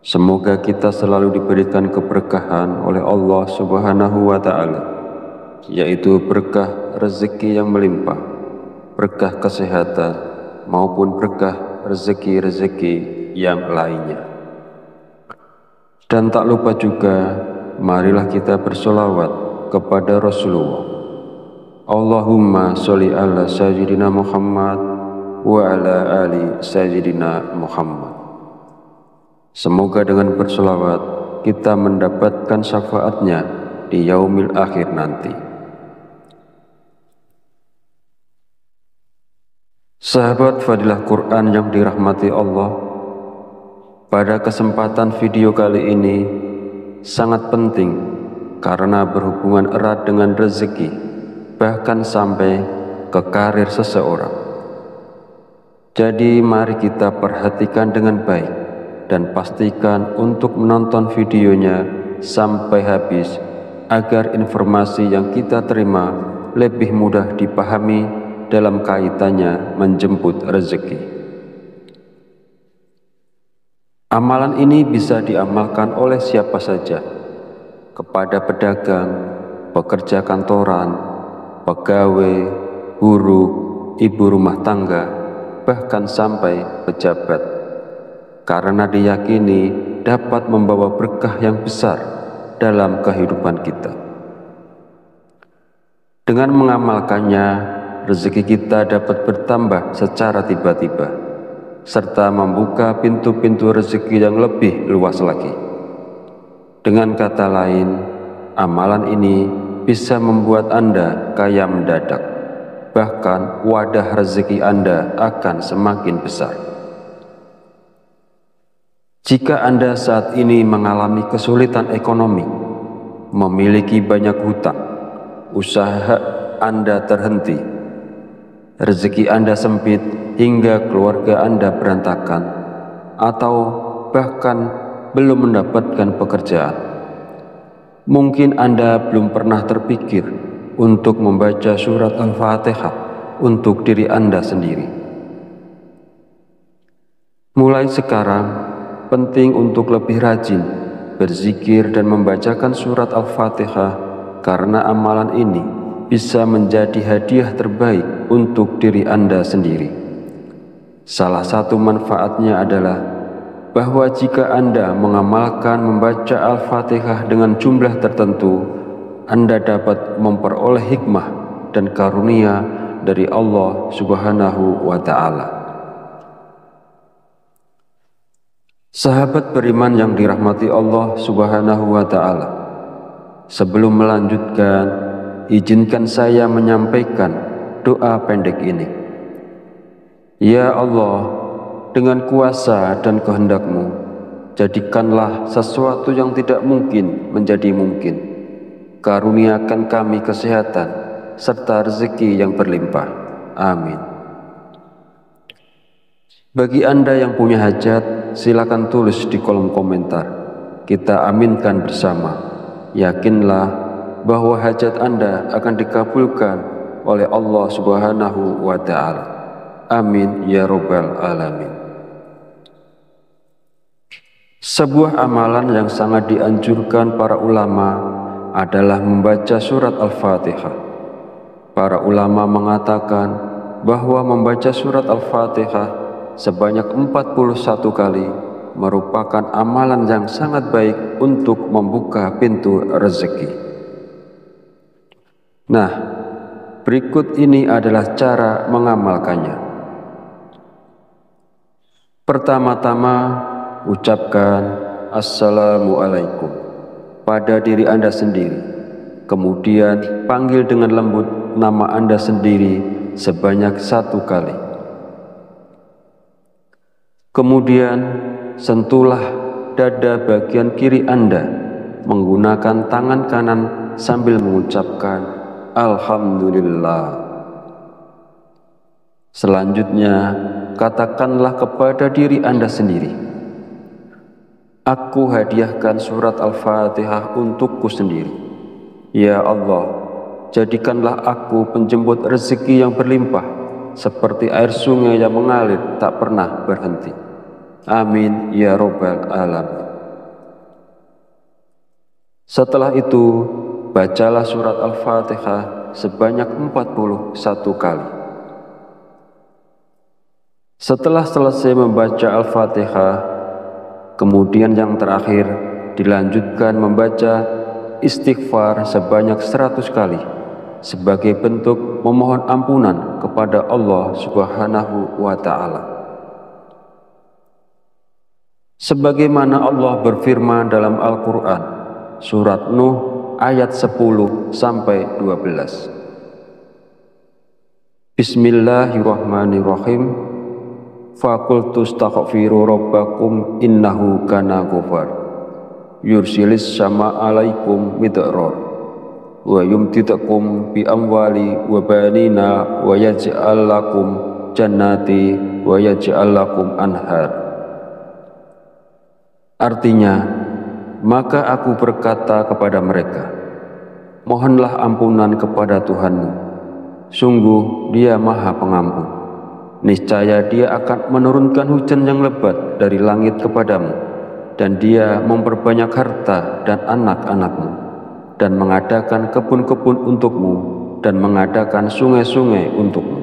Semoga kita selalu diberikan keberkahan oleh Allah Subhanahu wa Ta'ala, yaitu berkah rezeki yang melimpah, berkah kesehatan, maupun berkah rezeki-rezeki yang lainnya. Dan tak lupa juga, marilah kita bersolawat kepada Rasulullah. Allahumma sholli ala sayyidina Muhammad wa ala ali sayyidina Muhammad. Semoga dengan berselawat kita mendapatkan syafaatnya di yaumil akhir nanti. Sahabat Fadilah Quran yang dirahmati Allah, pada kesempatan video kali ini sangat penting karena berhubungan erat dengan rezeki, bahkan sampai ke karir seseorang. Jadi mari kita perhatikan dengan baik dan pastikan untuk menonton videonya sampai habis agar informasi yang kita terima lebih mudah dipahami dalam kaitannya menjemput rezeki. Amalan ini bisa diamalkan oleh siapa saja, kepada pedagang, pekerja kantoran, pegawai, buruh, ibu rumah tangga, bahkan sampai pejabat, karena diyakini dapat membawa berkah yang besar dalam kehidupan kita. Dengan mengamalkannya, rezeki kita dapat bertambah secara tiba-tiba, serta membuka pintu-pintu rezeki yang lebih luas lagi. Dengan kata lain, amalan ini bisa membuat Anda kaya mendadak. Bahkan wadah rezeki Anda akan semakin besar. Jika Anda saat ini mengalami kesulitan ekonomi, memiliki banyak hutang, usaha Anda terhenti, rezeki Anda sempit hingga keluarga Anda berantakan, atau bahkan belum mendapatkan pekerjaan, mungkin Anda belum pernah terpikir untuk membaca surat Al-Fatihah untuk diri Anda sendiri. Mulai sekarang, penting untuk lebih rajin berzikir dan membacakan surat Al-Fatihah karena amalan ini bisa menjadi hadiah terbaik untuk diri Anda sendiri. Salah satu manfaatnya adalah bahwa jika Anda mengamalkan membaca Al-Fatihah dengan jumlah tertentu, Anda dapat memperoleh hikmah dan karunia dari Allah Subhanahu wa Ta'ala. Sahabat beriman yang dirahmati Allah Subhanahu wa Ta'ala, sebelum melanjutkan, izinkan saya menyampaikan doa pendek ini. Ya Allah, dengan kuasa dan kehendak-Mu, jadikanlah sesuatu yang tidak mungkin menjadi mungkin. Karuniakan kami kesehatan serta rezeki yang berlimpah. Amin. Bagi Anda yang punya hajat, silakan tulis di kolom komentar. Kita aminkan bersama. Yakinlah bahwa hajat Anda akan dikabulkan oleh Allah Subhanahu wa Ta'ala. Amin ya Rabbal Alamin. Sebuah amalan yang sangat dianjurkan para ulama adalah membaca surat Al-Fatihah. Para ulama mengatakan bahwa membaca surat Al-Fatihah sebanyak 41 kali merupakan amalan yang sangat baik untuk membuka pintu rezeki. Nah, berikut ini adalah cara mengamalkannya. Pertama-tama, ucapkan Assalamualaikum pada diri Anda sendiri. Kemudian panggil dengan lembut nama Anda sendiri sebanyak 1 kali. Kemudian sentuhlah dada bagian kiri Anda menggunakan tangan kanan sambil mengucapkan Alhamdulillah. Selanjutnya, katakanlah kepada diri Anda sendiri, aku hadiahkan surat Al-Fatihah untukku sendiri. Ya Allah, jadikanlah aku penjemput rezeki yang berlimpah, seperti air sungai yang mengalir tak pernah berhenti. Amin ya Rabbal Alamin. Setelah itu, bacalah surat Al-Fatihah sebanyak 41 kali. Setelah selesai membaca Al-Fatihah, kemudian yang terakhir dilanjutkan membaca istighfar sebanyak 100 kali sebagai bentuk memohon ampunan kepada Allah Subhanahu wa Ta'ala. Sebagaimana Allah berfirman dalam Al-Quran, Surat Nuh ayat 10-12. Bismillahirrahmanirrahim. Faqultu astaghfiru rabbakum innahu kana ghafar yursilis sama alaikum midrar wa yumtidakum bi amwali wa banina wa yaj'al lakum jannati wa yaj'al lakum anhar. Artinya, maka aku berkata kepada mereka, mohonlah ampunan kepada Tuhanmu, sungguh Dia Maha Pengampun. Niscaya Dia akan menurunkan hujan yang lebat dari langit kepadamu, dan Dia memperbanyak harta dan anak-anakmu, dan mengadakan kebun-kebun untukmu, dan mengadakan sungai-sungai untukmu.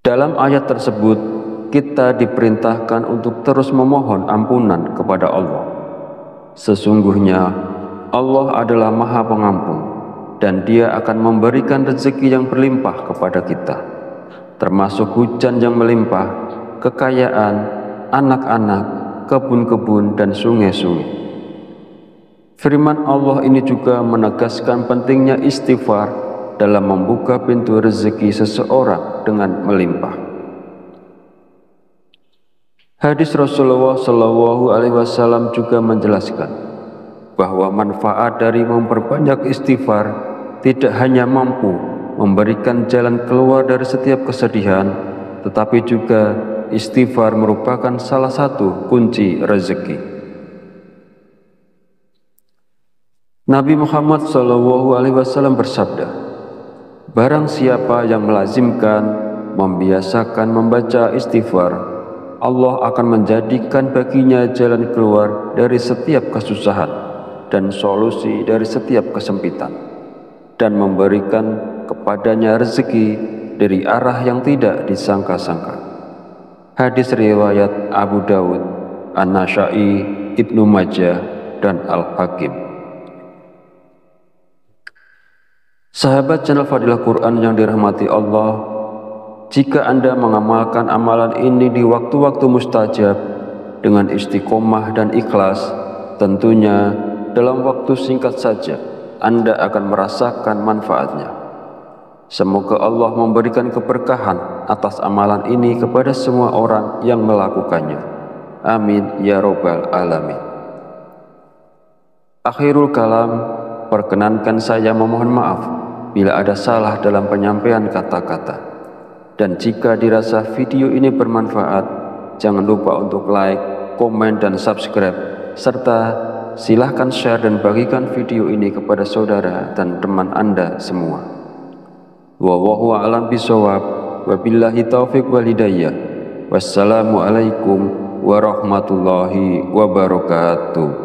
Dalam ayat tersebut, kita diperintahkan untuk terus memohon ampunan kepada Allah. Sesungguhnya Allah adalah Maha Pengampun, dan Dia akan memberikan rezeki yang berlimpah kepada kita, termasuk hujan yang melimpah, kekayaan, anak-anak, kebun-kebun, dan sungai-sungai. Firman Allah ini juga menegaskan pentingnya istighfar dalam membuka pintu rezeki seseorang dengan melimpah. Hadis Rasulullah SAW juga menjelaskan bahwa manfaat dari memperbanyak istighfar tidak hanya mampu memberikan jalan keluar dari setiap kesedihan, tetapi juga istighfar merupakan salah satu kunci rezeki. Nabi Muhammad SAW bersabda, barang siapa yang melazimkan, membiasakan membaca istighfar, Allah akan menjadikan baginya jalan keluar dari setiap kesusahan dan solusi dari setiap kesempitan, dan memberikan kepadanya rezeki dari arah yang tidak disangka-sangka. Hadis riwayat Abu Dawud, An-Nasa'i, Ibnu Majah, dan Al-Hakim. Sahabat channel Fadilah Quran yang dirahmati Allah, jika Anda mengamalkan amalan ini di waktu-waktu mustajab dengan istiqomah dan ikhlas, tentunya dalam waktu singkat saja Anda akan merasakan manfaatnya. Semoga Allah memberikan keberkahan atas amalan ini kepada semua orang yang melakukannya. Amin ya robbal alamin. Akhirul kalam, perkenankan saya memohon maaf bila ada salah dalam penyampaian kata-kata. Dan jika dirasa video ini bermanfaat, jangan lupa untuk like, komen, dan subscribe, serta silahkan share dan bagikan video ini kepada saudara dan teman Anda semua. Wallahu a'lam bishawab, wabillahi taufiq wal hidayah. Wassalamualaikum warahmatullahi wabarakatuh.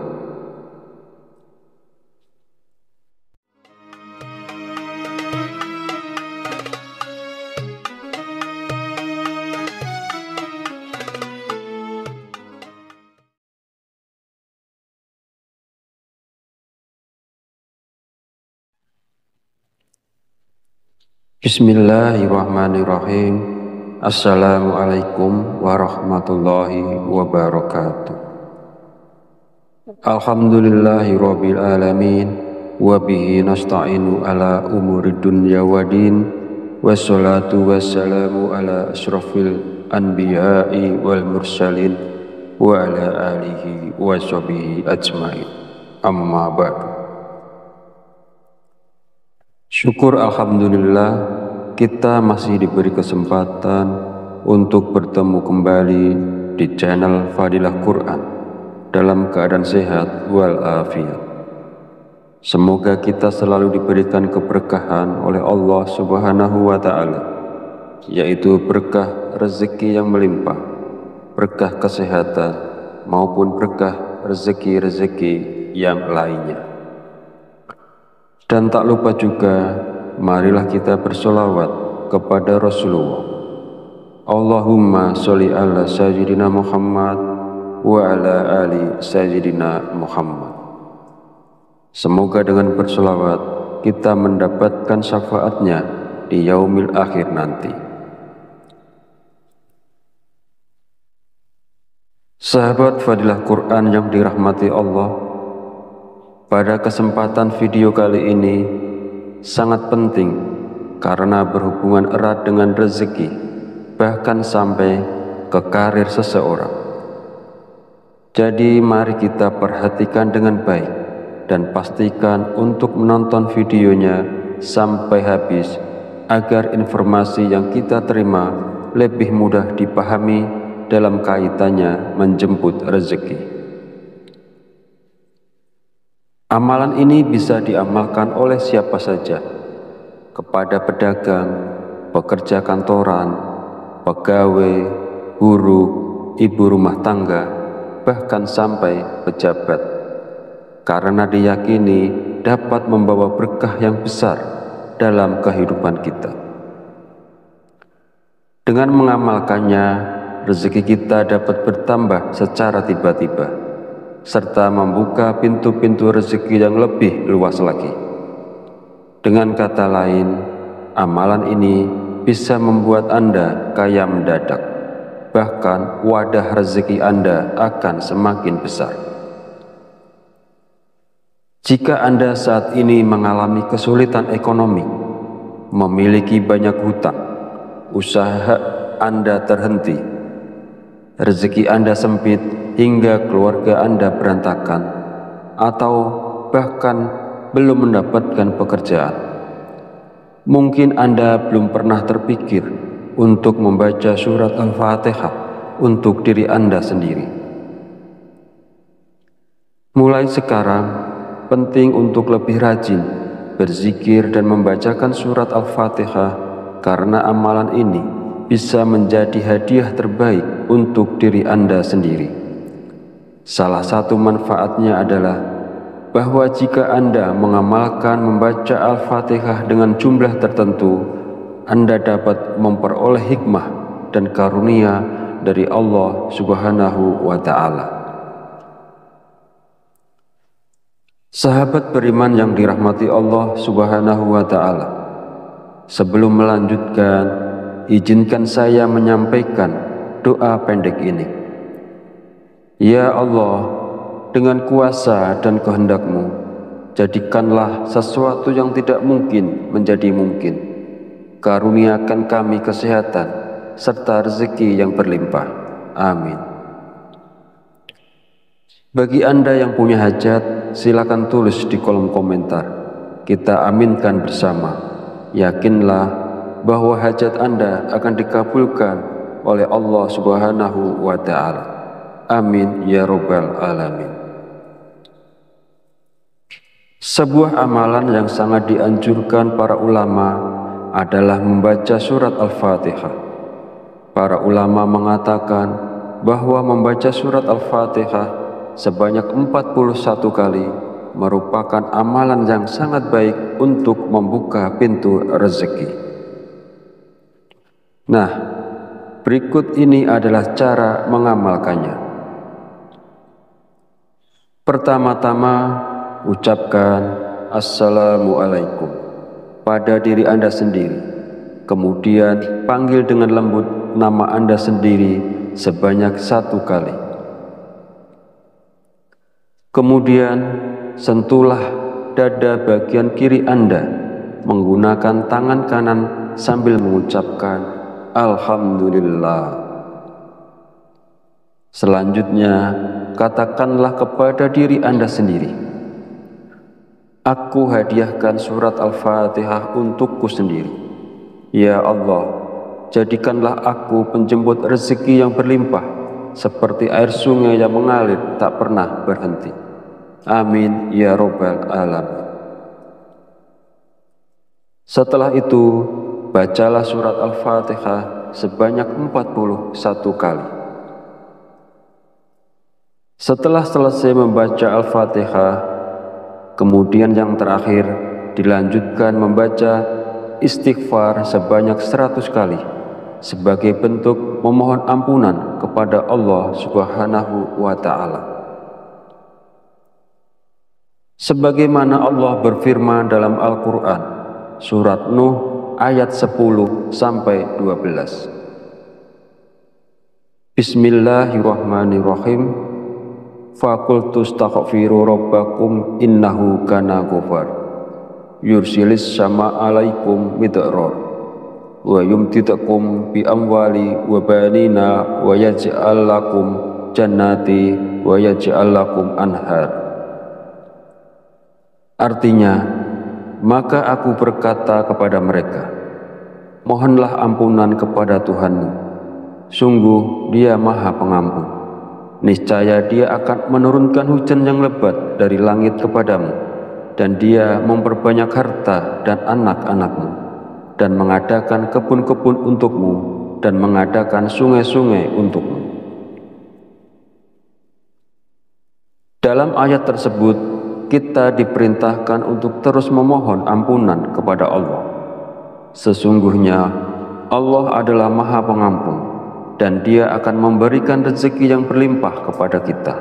Bismillahirrahmanirrahim. Assalamualaikum warahmatullahi wabarakatuh. Alhamdulillahi rabbil alamin, wabihi nasta'inu ala umuri dunya wadin, wassalatu wassalamu ala ashrafil anbiya'i wal mursalin, wa ala alihi wa sahbihi ajmain. Amma ba'du. Syukur alhamdulillah, kita masih diberi kesempatan untuk bertemu kembali di channel Fadilah Quran dalam keadaan sehat walafiat. Semoga kita selalu diberikan keberkahan oleh Allah Subhanahu wa Ta'ala, yaitu berkah rezeki yang melimpah, berkah kesehatan, maupun berkah rezeki-rezeki yang lainnya. Dan tak lupa juga, marilah kita bersolawat kepada Rasulullah. Allahumma sholli ala sayyidina Muhammad wa ala ali sayyidina Muhammad. Semoga dengan bersolawat kita mendapatkan syafaatnya di yaumil akhir nanti. Sahabat Fadilah Quran yang dirahmati Allah, pada kesempatan video kali ini sangat penting karena berhubungan erat dengan rezeki, bahkan sampai ke karir seseorang. Jadi mari kita perhatikan dengan baik dan pastikan untuk menonton videonya sampai habis agar informasi yang kita terima lebih mudah dipahami dalam kaitannya menjemput rezeki. Amalan ini bisa diamalkan oleh siapa saja, kepada pedagang, pekerja kantoran, pegawai, guru, ibu rumah tangga, bahkan sampai pejabat, karena diyakini dapat membawa berkah yang besar dalam kehidupan kita. Dengan mengamalkannya, rezeki kita dapat bertambah secara tiba-tiba, serta membuka pintu-pintu rezeki yang lebih luas lagi. Dengan kata lain, amalan ini bisa membuat Anda kaya mendadak, bahkan wadah rezeki Anda akan semakin besar. Jika Anda saat ini mengalami kesulitan ekonomi, memiliki banyak hutang, usaha Anda terhenti, rezeki Anda sempit hingga keluarga Anda berantakan, atau bahkan belum mendapatkan pekerjaan, mungkin Anda belum pernah terpikir untuk membaca surat Al-Fatihah untuk diri Anda sendiri. Mulai sekarang, penting untuk lebih rajin berzikir dan membacakan surat Al-Fatihah, karena amalan ini bisa menjadi hadiah terbaik untuk diri Anda sendiri. Salah satu manfaatnya adalah bahwa jika Anda mengamalkan membaca Al-Fatihah dengan jumlah tertentu, Anda dapat memperoleh hikmah dan karunia dari Allah Subhanahu wa Ta'ala. Sahabat beriman yang dirahmati Allah Subhanahu wa Ta'ala, sebelum melanjutkan, izinkan saya menyampaikan doa pendek ini. Ya Allah, dengan kuasa dan kehendak-Mu, jadikanlah sesuatu yang tidak mungkin menjadi mungkin. Karuniakan kami kesehatan serta rezeki yang berlimpah. Amin. Bagi Anda yang punya hajat, silakan tulis di kolom komentar. Kita aminkan bersama. Yakinlah bahwa hajat Anda akan dikabulkan oleh Allah Subhanahu wa Ta'ala. Amin ya Rabbal Alamin. Sebuah amalan yang sangat dianjurkan para ulama adalah membaca surat Al-Fatihah. Para ulama mengatakan bahwa membaca surat Al-Fatihah sebanyak 41 kali merupakan amalan yang sangat baik untuk membuka pintu rezeki. Nah, berikut ini adalah cara mengamalkannya. Pertama-tama, ucapkan Assalamualaikum pada diri Anda sendiri. Kemudian, panggil dengan lembut nama Anda sendiri sebanyak 1 kali. Kemudian, sentuhlah dada bagian kiri Anda menggunakan tangan kanan sambil mengucapkan Alhamdulillah. Selanjutnya, katakanlah kepada diri Anda sendiri, aku hadiahkan surat Al-Fatihah untukku sendiri. Ya Allah, jadikanlah aku penjemput rezeki yang berlimpah, seperti air sungai yang mengalir tak pernah berhenti. Amin ya Rabbal Alamin. Setelah itu, bacalah surat Al-Fatihah sebanyak 41 kali. Setelah selesai membaca Al-Fatihah, kemudian yang terakhir dilanjutkan membaca istighfar sebanyak 100 kali sebagai bentuk memohon ampunan kepada Allah Subhanahu wa Ta'ala. Sebagaimana Allah berfirman dalam Al-Quran, surat Nuh ayat 10-12. Bismillahirrahmanirrahim. Faqultu astaghfiru rabbakum innahu kana ghafar yursilis sama alaikum midrar wa yumtidakum bi amwali wa banina wa yaj'al lakum jannati wa yaj'al lakum anhar. Artinya, maka aku berkata kepada mereka, mohonlah ampunan kepada Tuhanmu, sungguh Dia Maha Pengampun. Niscaya Dia akan menurunkan hujan yang lebat dari langit kepadamu, dan Dia memperbanyak harta dan anak-anakmu, dan mengadakan kebun-kebun untukmu, dan mengadakan sungai-sungai untukmu. Dalam ayat tersebut, kita diperintahkan untuk terus memohon ampunan kepada Allah. Sesungguhnya Allah adalah Maha Pengampun, dan Dia akan memberikan rezeki yang berlimpah kepada kita,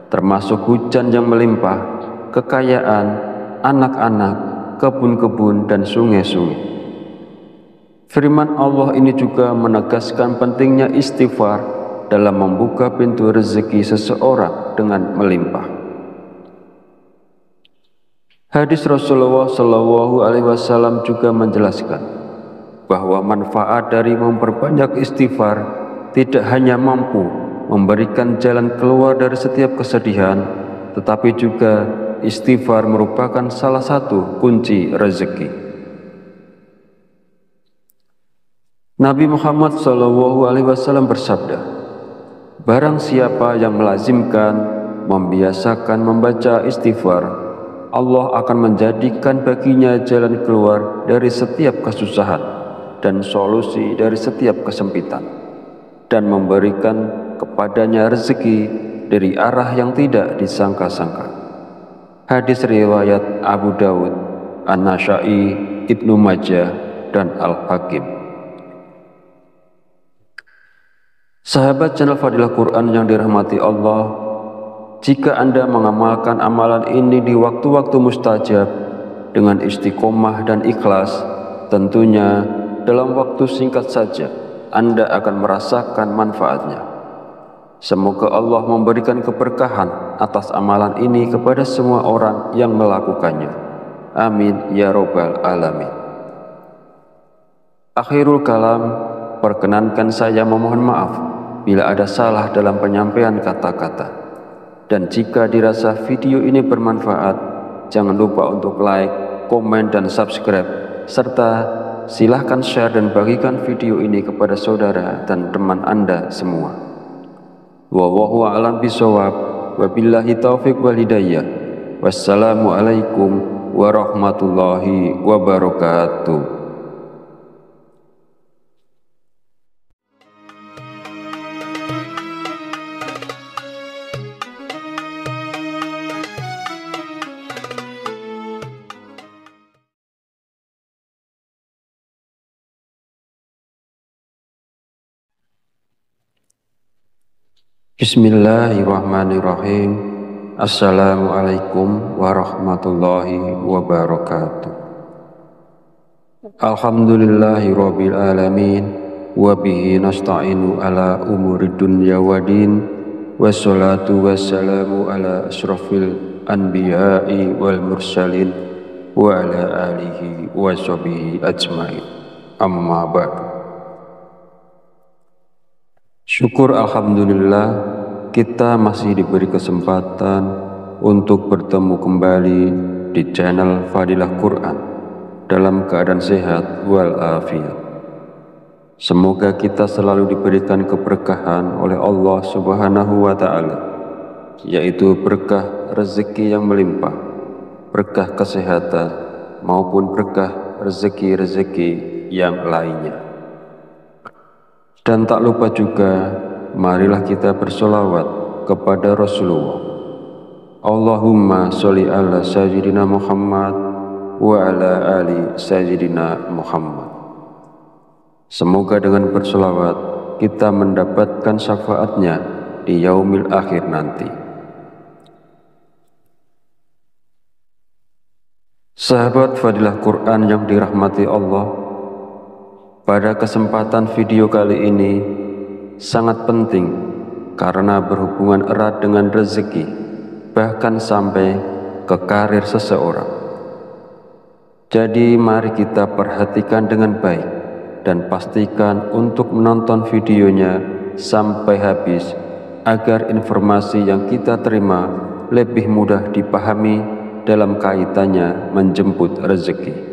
termasuk hujan yang melimpah, kekayaan, anak-anak, kebun-kebun, dan sungai-sungai. Firman Allah ini juga menegaskan pentingnya istighfar dalam membuka pintu rezeki seseorang dengan melimpah. Hadis Rasulullah SAW juga menjelaskan bahwa manfaat dari memperbanyak istighfar tidak hanya mampu memberikan jalan keluar dari setiap kesedihan, tetapi juga istighfar merupakan salah satu kunci rezeki. Nabi Muhammad SAW bersabda, barang siapa yang melazimkan, membiasakan membaca istighfar, Allah akan menjadikan baginya jalan keluar dari setiap kesusahan dan solusi dari setiap kesempitan, dan memberikan kepadanya rezeki dari arah yang tidak disangka-sangka. Hadis riwayat Abu Dawud, An-Nasa'i, Ibnu Majah, dan Al-Hakim. Sahabat channel Fadilah Quran yang dirahmati Allah, jika Anda mengamalkan amalan ini di waktu-waktu mustajab dengan istiqomah dan ikhlas, tentunya dalam waktu singkat saja Anda akan merasakan manfaatnya. Semoga Allah memberikan keberkahan atas amalan ini kepada semua orang yang melakukannya. Amin ya robbal alamin. Akhirul kalam, perkenankan saya memohon maaf bila ada salah dalam penyampaian kata-kata. Dan jika dirasa video ini bermanfaat, jangan lupa untuk like, komen, dan subscribe, serta silahkan share dan bagikan video ini kepada saudara dan teman Anda semua. Wallahu a'lam bishawab, wabillahi taufiq wal hidayah. Wassalamualaikum warahmatullahi wabarakatuh. Bismillahirrahmanirrahim. Assalamualaikum warahmatullahi wabarakatuh. Alhamdulillahi rabbil alamin, wabihi nasta'inu ala umuri dunya wadin, wassalatu wassalamu ala ashrafil anbiya'i wal mursalin, wa ala alihi wa sahbihi ajmain. Amma ba'du. Syukur alhamdulillah, kita masih diberi kesempatan untuk bertemu kembali di channel Fadilah Quran dalam keadaan sehat walafiat. Semoga kita selalu diberikan keberkahan oleh Allah Subhanahu wa Ta'ala, yaitu berkah rezeki yang melimpah, berkah kesehatan, maupun berkah rezeki-rezeki yang lainnya. Dan tak lupa juga, marilah kita bersolawat kepada Rasulullah. Allahumma sholli ala sayyidina Muhammad wa ala ali sayyidina Muhammad. Semoga dengan bersolawat kita mendapatkan syafaatnya di yaumil akhir nanti. Sahabat Fadilah Quran yang dirahmati Allah, pada kesempatan video kali ini sangat penting karena berhubungan erat dengan rezeki, bahkan sampai ke karir seseorang. Jadi mari kita perhatikan dengan baik dan pastikan untuk menonton videonya sampai habis agar informasi yang kita terima lebih mudah dipahami dalam kaitannya menjemput rezeki.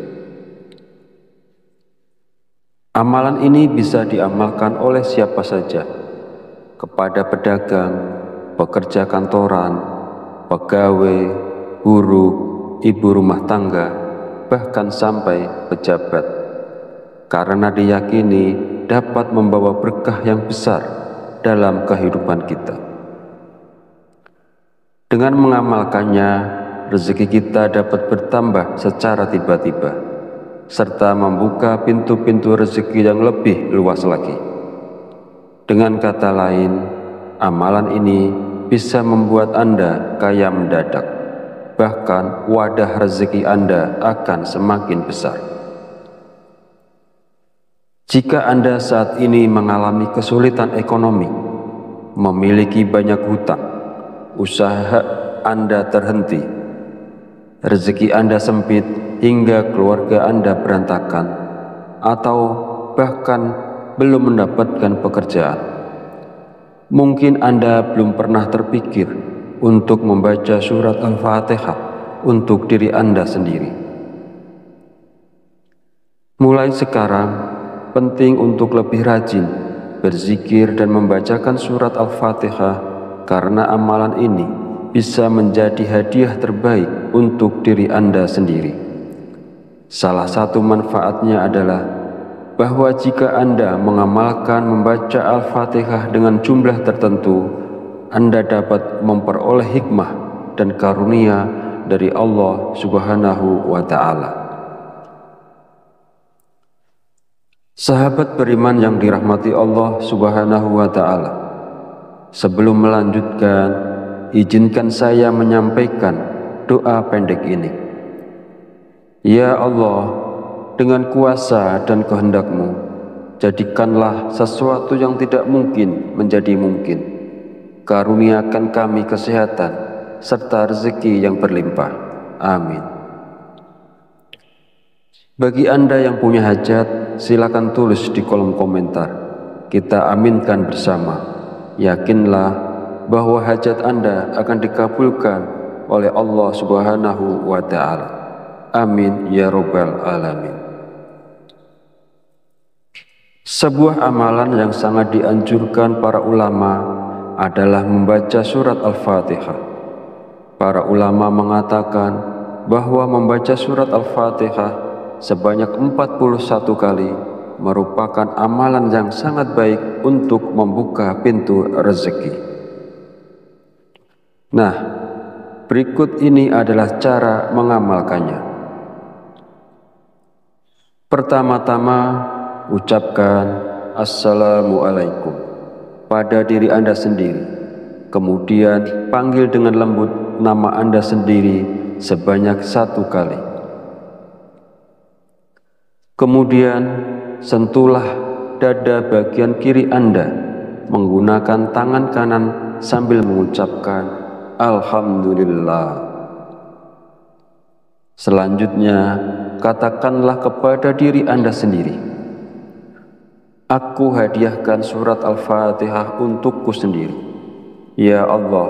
Amalan ini bisa diamalkan oleh siapa saja, kepada pedagang, pekerja kantoran, pegawai, guru, ibu rumah tangga, bahkan sampai pejabat, karena diyakini dapat membawa berkah yang besar dalam kehidupan kita. Dengan mengamalkannya, rezeki kita dapat bertambah secara tiba-tiba, serta membuka pintu-pintu rezeki yang lebih luas lagi. Dengan kata lain, amalan ini bisa membuat Anda kaya mendadak, bahkan wadah rezeki Anda akan semakin besar. Jika Anda saat ini mengalami kesulitan ekonomi, memiliki banyak hutang, usaha Anda terhenti, rezeki Anda sempit hingga keluarga Anda berantakan, atau bahkan belum mendapatkan pekerjaan, mungkin Anda belum pernah terpikir untuk membaca surat Al-Fatihah untuk diri Anda sendiri. Mulai sekarang, penting untuk lebih rajin berzikir dan membacakan surat Al-Fatihah, karena amalan ini bisa menjadi hadiah terbaik untuk diri Anda sendiri. Salah satu manfaatnya adalah bahwa jika Anda mengamalkan membaca Al-Fatihah dengan jumlah tertentu, Anda dapat memperoleh hikmah dan karunia dari Allah Subhanahu wa Ta'ala. Sahabat beriman yang dirahmati Allah Subhanahu wa Ta'ala, sebelum melanjutkan, izinkan saya menyampaikan doa pendek ini. Ya Allah, dengan kuasa dan kehendak-Mu, jadikanlah sesuatu yang tidak mungkin menjadi mungkin. Karuniakan kami kesehatan serta rezeki yang berlimpah. Amin. Bagi Anda yang punya hajat, silakan tulis di kolom komentar. Kita aminkan bersama. Yakinlah bahwa hajat Anda akan dikabulkan oleh Allah Subhanahu wa Ta'ala. Amin ya Rabbal Alamin. Sebuah amalan yang sangat dianjurkan para ulama adalah membaca surat Al-Fatihah. Para ulama mengatakan bahwa membaca surat Al-Fatihah sebanyak 41 kali merupakan amalan yang sangat baik untuk membuka pintu rezeki. Nah, berikut ini adalah cara mengamalkannya. Pertama-tama, ucapkan Assalamualaikum pada diri Anda sendiri. Kemudian panggil dengan lembut nama Anda sendiri sebanyak 1 kali. Kemudian sentuhlah dada bagian kiri Anda menggunakan tangan kanan sambil mengucapkan Alhamdulillah. Selanjutnya, katakanlah kepada diri Anda sendiri, aku hadiahkan surat Al-Fatihah untukku sendiri. Ya Allah,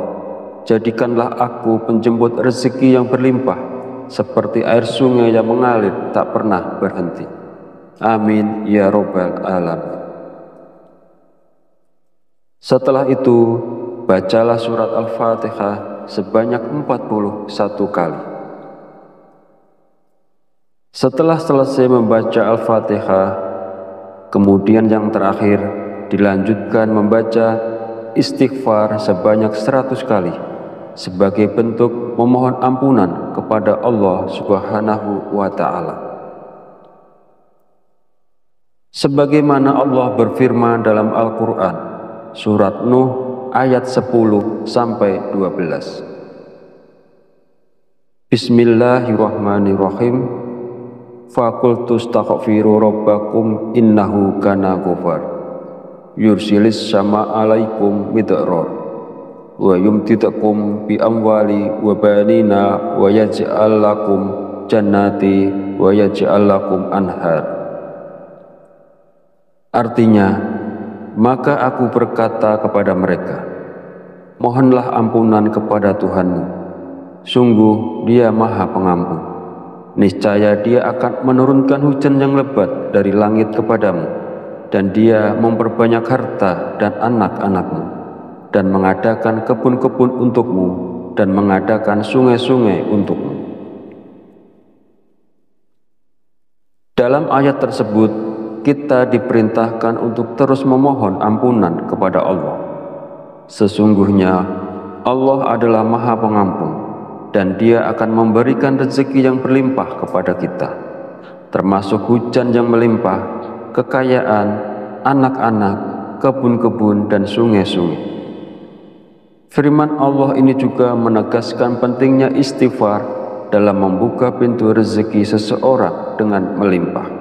jadikanlah aku penjemput rezeki yang berlimpah, seperti air sungai yang mengalir tak pernah berhenti. Amin ya Rabbal Alamin. Setelah itu, bacalah surat Al-Fatihah sebanyak 41 kali. Setelah selesai membaca Al-Fatihah, kemudian yang terakhir dilanjutkan membaca istighfar sebanyak 100 kali sebagai bentuk memohon ampunan kepada Allah Subhanahu wa Ta'ala. Sebagaimana Allah berfirman dalam Al-Quran, surat Nuh ayat 10-12. Bismillahirrahmanirrahim. Fakultu astaghfiru rabbakum innahu kana ghafar. yursilis sama alaikum midrar wa yumtidakum bi amwali wa banina wa yaj'al lakum jannati wa yaj'al lakum anhar. Artinya, maka aku berkata kepada mereka, mohonlah ampunan kepada Tuhanmu, sungguh Dia Maha Pengampun. Niscaya Dia akan menurunkan hujan yang lebat dari langit kepadamu, dan Dia memperbanyak harta dan anak-anakmu, dan mengadakan kebun-kebun untukmu, dan mengadakan sungai-sungai untukmu. Dalam ayat tersebut, kita diperintahkan untuk terus memohon ampunan kepada Allah. Sesungguhnya Allah adalah Maha Pengampun, dan Dia akan memberikan rezeki yang berlimpah kepada kita, termasuk hujan yang melimpah, kekayaan, anak-anak, kebun-kebun, dan sungai-sungai. Firman Allah ini juga menegaskan pentingnya istighfar dalam membuka pintu rezeki seseorang dengan melimpah.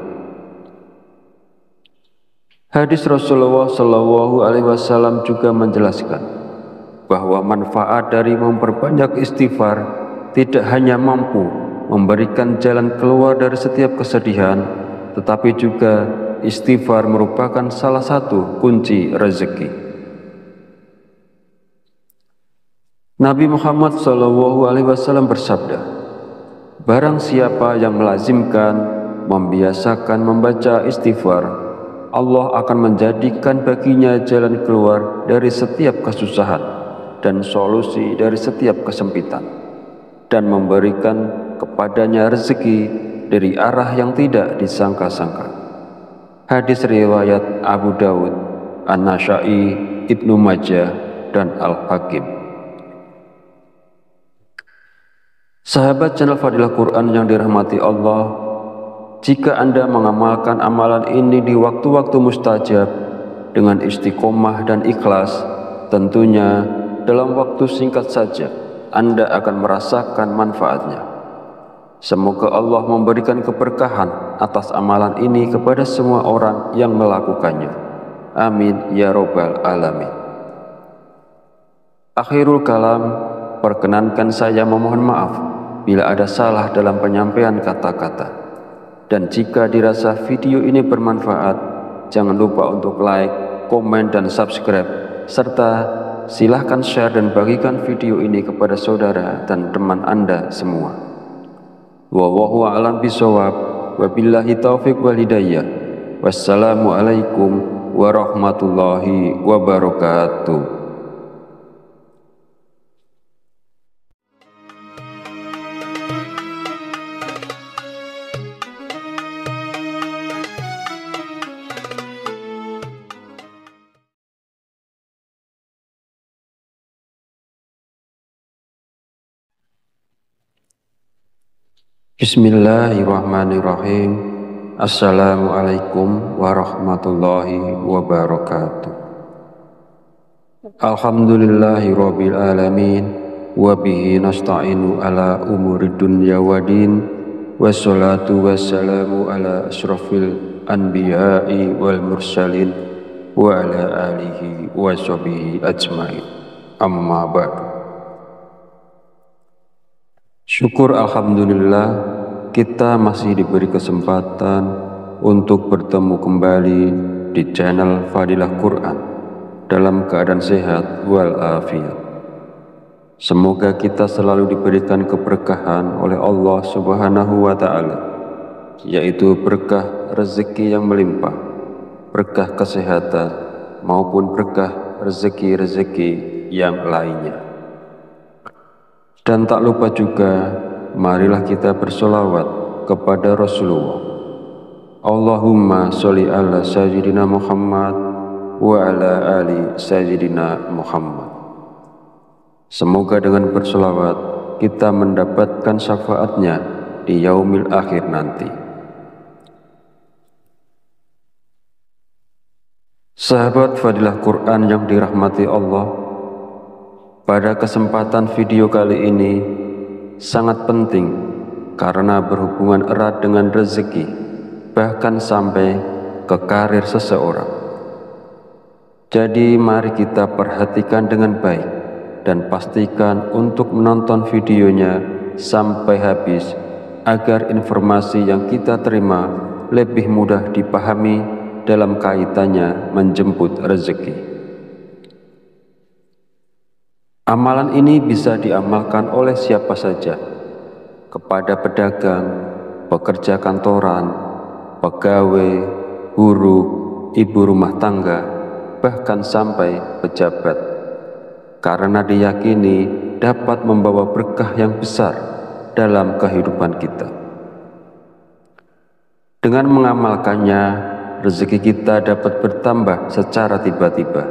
Hadis Rasulullah SAW juga menjelaskan bahwa manfaat dari memperbanyak istighfar tidak hanya mampu memberikan jalan keluar dari setiap kesedihan, tetapi juga istighfar merupakan salah satu kunci rezeki. Nabi Muhammad SAW bersabda, barang siapa yang melazimkan, membiasakan membaca istighfar, Allah akan menjadikan baginya jalan keluar dari setiap kesusahan dan solusi dari setiap kesempitan, dan memberikan kepadanya rezeki dari arah yang tidak disangka-sangka. Hadis riwayat Abu Dawud, An-Nasa'i, Ibnu Majah, dan Al-Hakim. Sahabat channel Fadilah Quran yang dirahmati Allah, jika Anda mengamalkan amalan ini di waktu-waktu mustajab dengan istiqomah dan ikhlas, tentunya dalam waktu singkat saja Anda akan merasakan manfaatnya. Semoga Allah memberikan keberkahan atas amalan ini kepada semua orang yang melakukannya. Amin ya robbal alamin. Akhirul kalam, perkenankan saya memohon maaf bila ada salah dalam penyampaian kata-kata. Dan jika dirasa video ini bermanfaat, jangan lupa untuk like, komen, dan subscribe, serta silahkan share dan bagikan video ini kepada saudara dan teman Anda semua. Wallahu a'lam bishawab, wabillahi taufiq wal hidayah. Wassalamualaikum warahmatullahi wabarakatuh. Bismillahirrahmanirrahim. Assalamualaikum warahmatullahi wabarakatuh. Alhamdulillahirabbil alamin, wa bihi nasta'inu ala umurid dunya waddin, wassalatu wassalamu ala asyrafil anbiya'i wal mursalin wa ala alihi wa sahbihi ajmain. Amma ba'du. Syukur alhamdulillah, kita masih diberi kesempatan untuk bertemu kembali di channel Fadilah Quran dalam keadaan sehat walafiat. Semoga kita selalu diberikan keberkahan oleh Allah Subhanahu wa Ta'ala, yaitu berkah rezeki yang melimpah, berkah kesehatan, maupun berkah rezeki-rezeki yang lainnya. Dan tak lupa juga, marilah kita bersolawat kepada Rasulullah. Allahumma sholli ala sayyidina Muhammad wa ala ali sayyidina Muhammad. Semoga dengan bersolawat kita mendapatkan syafaatnya di yaumil akhir nanti. Sahabat Fadilah Quran yang dirahmati Allah, pada kesempatan video kali ini sangat penting karena berhubungan erat dengan rezeki, bahkan sampai ke karir seseorang. Jadi mari kita perhatikan dengan baik dan pastikan untuk menonton videonya sampai habis agar informasi yang kita terima lebih mudah dipahami dalam kaitannya menjemput rezeki. Amalan ini bisa diamalkan oleh siapa saja, kepada pedagang, pekerja kantoran, pegawai, buruh, ibu rumah tangga, bahkan sampai pejabat, karena diyakini dapat membawa berkah yang besar dalam kehidupan kita. Dengan mengamalkannya, rezeki kita dapat bertambah secara tiba-tiba,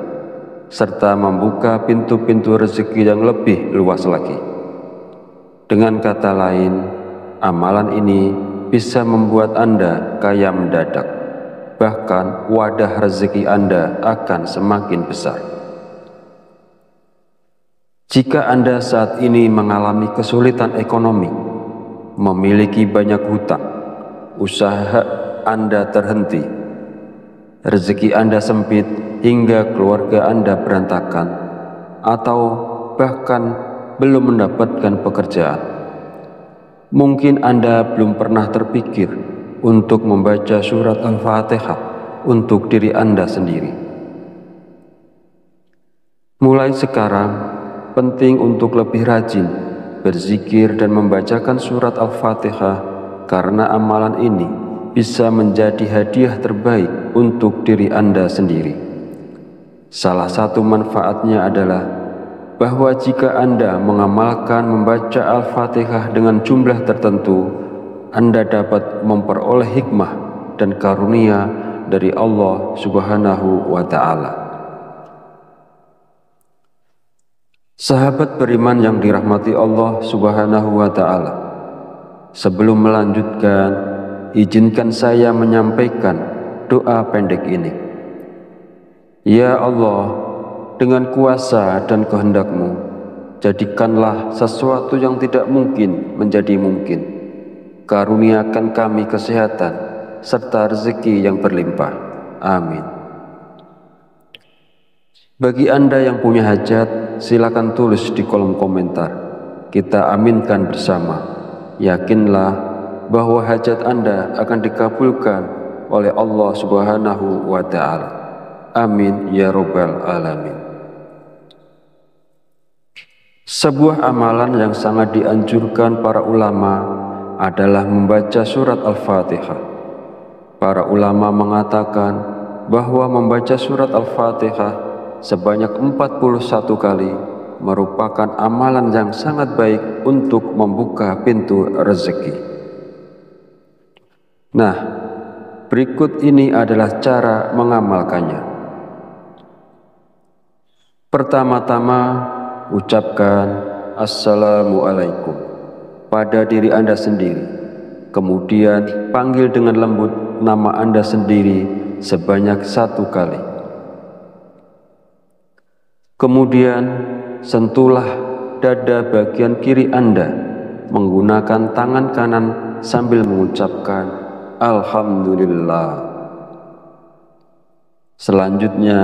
serta membuka pintu-pintu rezeki yang lebih luas lagi. Dengan kata lain, amalan ini bisa membuat Anda kaya mendadak. Bahkan wadah rezeki Anda akan semakin besar. Jika Anda saat ini mengalami kesulitan ekonomi, memiliki banyak hutang, usaha Anda terhenti, rezeki Anda sempit hingga keluarga Anda berantakan, atau bahkan belum mendapatkan pekerjaan, mungkin Anda belum pernah terpikir untuk membaca surat Al-Fatihah untuk diri Anda sendiri. Mulai sekarang, penting untuk lebih rajin berzikir dan membacakan surat Al-Fatihah, karena amalan ini bisa menjadi hadiah terbaik untuk diri Anda sendiri. Salah satu manfaatnya adalah bahwa jika Anda mengamalkan membaca Al-Fatihah dengan jumlah tertentu, Anda dapat memperoleh hikmah dan karunia dari Allah Subhanahu wa Ta'ala. Sahabat beriman yang dirahmati Allah Subhanahu wa Ta'ala, sebelum melanjutkan, izinkan saya menyampaikan doa pendek ini. Ya Allah, dengan kuasa dan kehendak-Mu, jadikanlah sesuatu yang tidak mungkin menjadi mungkin. Karuniakan kami kesehatan serta rezeki yang berlimpah. Amin. Bagi Anda yang punya hajat, silakan tulis di kolom komentar. Kita aminkan bersama. Yakinlah bahwa hajat Anda akan dikabulkan oleh Allah Subhanahu wa Ta'ala. Amin ya Rabbal Alamin. Sebuah amalan yang sangat dianjurkan para ulama adalah membaca surat Al-Fatihah. Para ulama mengatakan bahwa membaca surat Al-Fatihah sebanyak 41 kali merupakan amalan yang sangat baik untuk membuka pintu rezeki. Nah, berikut ini adalah cara mengamalkannya. Pertama-tama, ucapkan Assalamualaikum pada diri Anda sendiri. Kemudian panggil dengan lembut nama Anda sendiri sebanyak 1 kali. Kemudian sentuhlah dada bagian kiri Anda menggunakan tangan kanan sambil mengucapkan Alhamdulillah. Selanjutnya,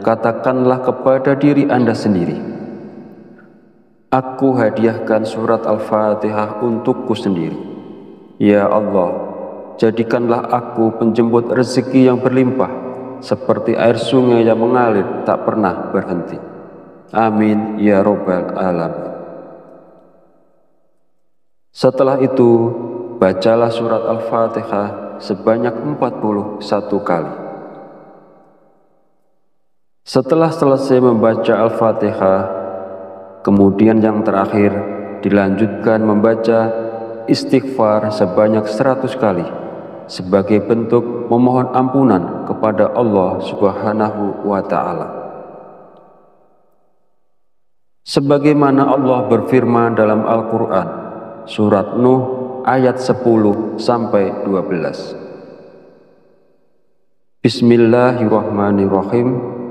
katakanlah kepada diri Anda sendiri, aku hadiahkan surat Al-Fatihah untukku sendiri. Ya Allah, jadikanlah aku penjemput rezeki yang berlimpah, seperti air sungai yang mengalir tak pernah berhenti. Amin ya Rabbal Alamin. Setelah itu, bacalah surat Al-Fatihah sebanyak 41 kali. Setelah selesai membaca Al-Fatihah, kemudian yang terakhir dilanjutkan membaca istighfar sebanyak 100 kali sebagai bentuk memohon ampunan kepada Allah Subhanahu wa Ta'ala. Sebagaimana Allah berfirman dalam Al-Quran, surat Nuh ayat 10-12. Bismillahirrahmanirrahim.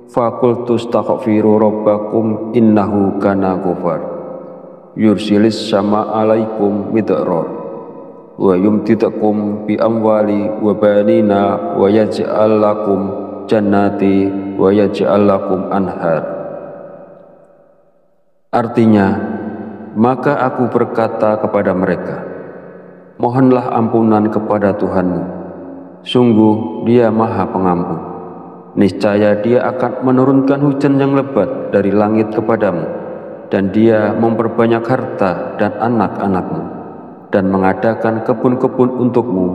Faqultu astaghfiru rabbakum innahu kana ghafar yursilis sama alaikum midrar wa yumtidakum bi amwali wa banina wa yaj'al lakum jannati wa yaj'al lakum anhar. Artinya, maka aku berkata kepada mereka, mohonlah ampunan kepada Tuhanmu, sungguh Dia Maha Pengampun. Niscaya Dia akan menurunkan hujan yang lebat dari langit kepadamu, dan Dia memperbanyak harta dan anak-anakmu, dan mengadakan kebun-kebun untukmu,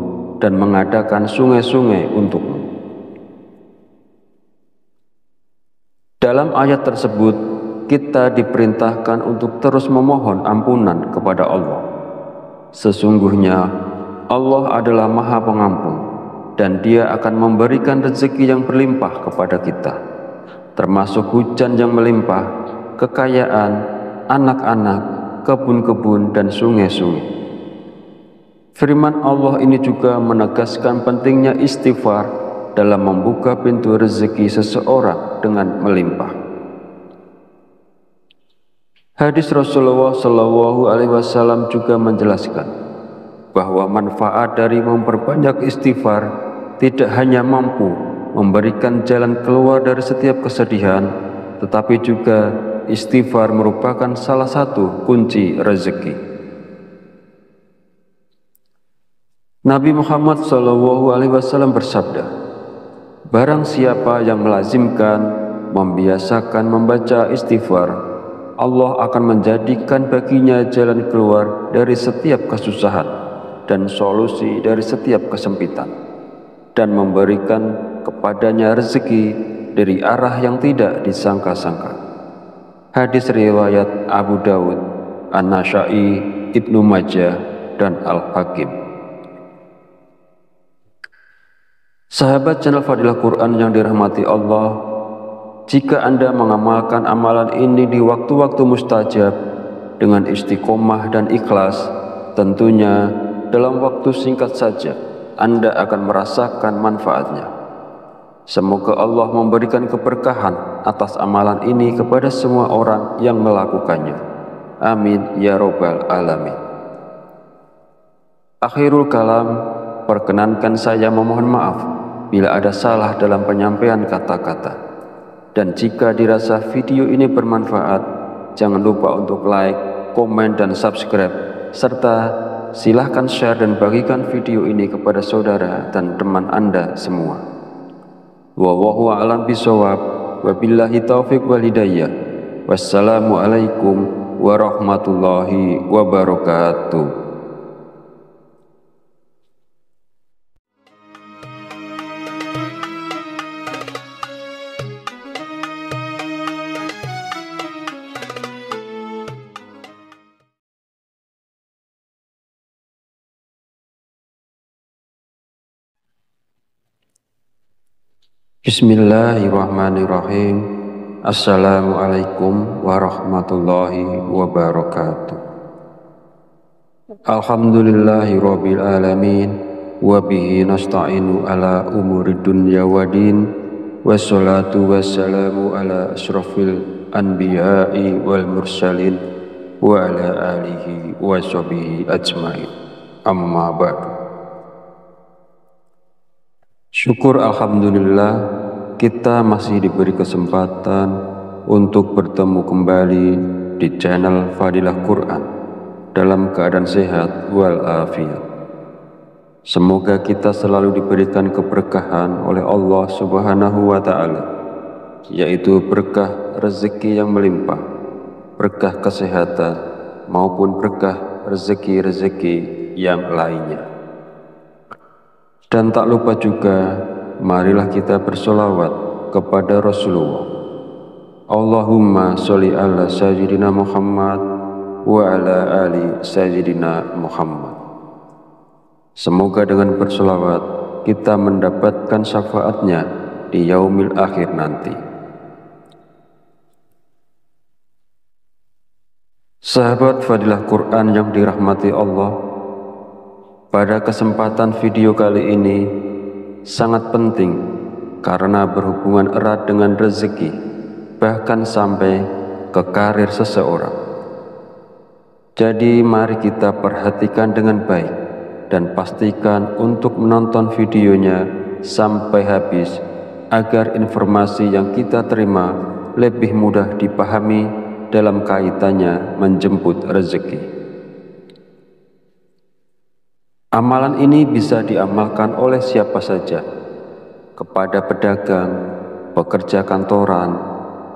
dan mengadakan sungai-sungai untukmu. Dalam ayat tersebut, kita diperintahkan untuk terus memohon ampunan kepada Allah. Sesungguhnya Allah adalah Maha Pengampun, dan Dia akan memberikan rezeki yang berlimpah kepada kita, termasuk hujan yang melimpah, kekayaan, anak-anak, kebun-kebun, dan sungai-sungai. Firman Allah ini juga menegaskan pentingnya istighfar dalam membuka pintu rezeki seseorang dengan melimpah. Hadis Rasulullah SAW juga menjelaskan bahwa manfaat dari memperbanyak istighfar tidak hanya mampu memberikan jalan keluar dari setiap kesedihan, tetapi juga istighfar merupakan salah satu kunci rezeki. Nabi Muhammad SAW bersabda, barang siapa yang melazimkan, membiasakan membaca istighfar, Allah akan menjadikan baginya jalan keluar dari setiap kesusahan dan solusi dari setiap kesempitan, dan memberikan kepadanya rezeki dari arah yang tidak disangka-sangka. Hadis riwayat Abu Dawud, An-Nasa'i, Ibnu Majah, dan Al-Hakim. Sahabat channel Fadilah Quran yang dirahmati Allah, jika Anda mengamalkan amalan ini di waktu-waktu mustajab dengan istiqomah dan ikhlas, tentunya dalam waktu singkat saja Anda akan merasakan manfaatnya. Semoga Allah memberikan keberkahan atas amalan ini kepada semua orang yang melakukannya. Amin ya Rabbal Alamin. Akhirul kalam, perkenankan saya memohon maaf bila ada salah dalam penyampaian kata-kata. Dan jika dirasa video ini bermanfaat, jangan lupa untuk like, komen, dan subscribe, serta silahkan share dan bagikan video ini kepada saudara dan teman Anda semua. Wallahu a'lam bishawab, wabillahi taufiq wal hidayah. Wassalamualaikum warahmatullahi wabarakatuh. Bismillahirrahmanirrahim. Assalamualaikum warahmatullahi wabarakatuh. Alhamdulillahi rabbil alamin, wabihi nasta'inu ala umuri dunya wadin, wassalatu wassalamu ala asrafil anbiya'i wal mursalin, wa ala alihi wa sahbihi ajmain. Amma ba'du. Syukur alhamdulillah, kita masih diberi kesempatan untuk bertemu kembali di channel Fadilah Quran dalam keadaan sehat walafiat. Semoga kita selalu diberikan keberkahan oleh Allah Subhanahu wa Ta'ala, yaitu berkah rezeki yang melimpah, berkah kesehatan, maupun berkah rezeki-rezeki yang lainnya. Dan tak lupa juga, marilah kita bersolawat kepada Rasulullah. Allahumma sholli ala sayyidina Muhammad wa ala ali sayyidina Muhammad. Semoga dengan bersolawat kita mendapatkan syafaatnya di yaumil akhir nanti. Sahabat Fadilah Quran yang dirahmati Allah, pada kesempatan video kali ini sangat penting karena berhubungan erat dengan rezeki, bahkan sampai ke karir seseorang. Jadi mari kita perhatikan dengan baik dan pastikan untuk menonton videonya sampai habis agar informasi yang kita terima lebih mudah dipahami dalam kaitannya menjemput rezeki. Amalan ini bisa diamalkan oleh siapa saja, kepada pedagang, pekerja kantoran,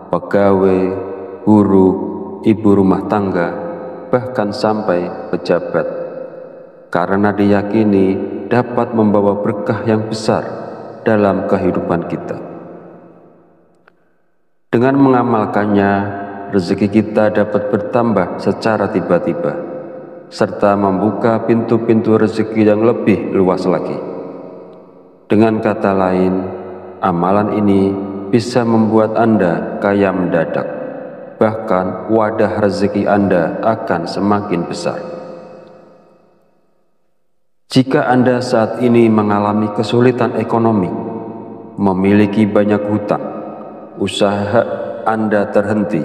pegawai, guru, ibu rumah tangga, bahkan sampai pejabat, karena diyakini dapat membawa berkah yang besar dalam kehidupan kita. Dengan mengamalkannya, rezeki kita dapat bertambah secara tiba-tiba, serta membuka pintu-pintu rezeki yang lebih luas lagi. Dengan kata lain, amalan ini bisa membuat Anda kaya mendadak, bahkan wadah rezeki Anda akan semakin besar. Jika Anda saat ini mengalami kesulitan ekonomi, memiliki banyak hutang, usaha Anda terhenti,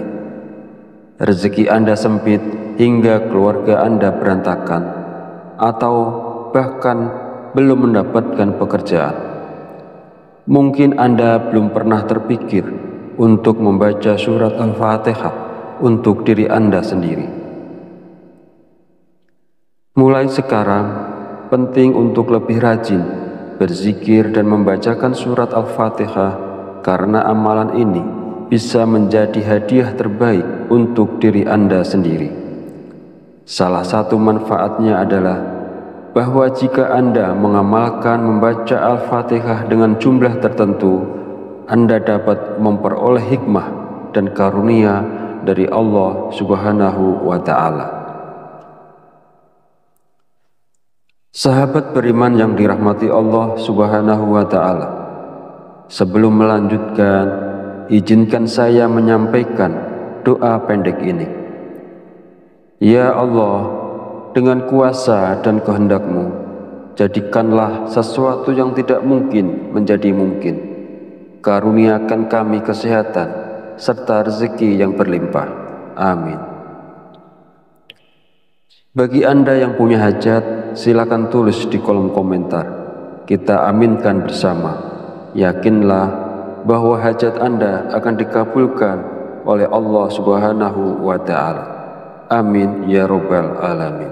rezeki Anda sempit hingga keluarga Anda berantakan, atau bahkan belum mendapatkan pekerjaan, mungkin Anda belum pernah terpikir untuk membaca surat Al-Fatihah untuk diri Anda sendiri. Mulai sekarang, penting untuk lebih rajin berzikir dan membacakan surat Al-Fatihah, karena amalan ini bisa menjadi hadiah terbaik untuk diri Anda sendiri. Salah satu manfaatnya adalah bahwa jika Anda mengamalkan membaca Al-Fatihah dengan jumlah tertentu, Anda dapat memperoleh hikmah dan karunia dari Allah Subhanahu wa Ta'ala. Sahabat beriman yang dirahmati Allah Subhanahu wa Ta'ala, sebelum melanjutkan, izinkan saya menyampaikan doa pendek ini. Ya Allah, dengan kuasa dan kehendak-Mu, jadikanlah sesuatu yang tidak mungkin menjadi mungkin. Karuniakan kami kesehatan serta rezeki yang berlimpah. Amin. Bagi Anda yang punya hajat, silakan tulis di kolom komentar. Kita aminkan bersama. Yakinlah bahwa hajat Anda akan dikabulkan oleh Allah Subhanahu wa Ta'ala. Amin ya Rabbal Alamin.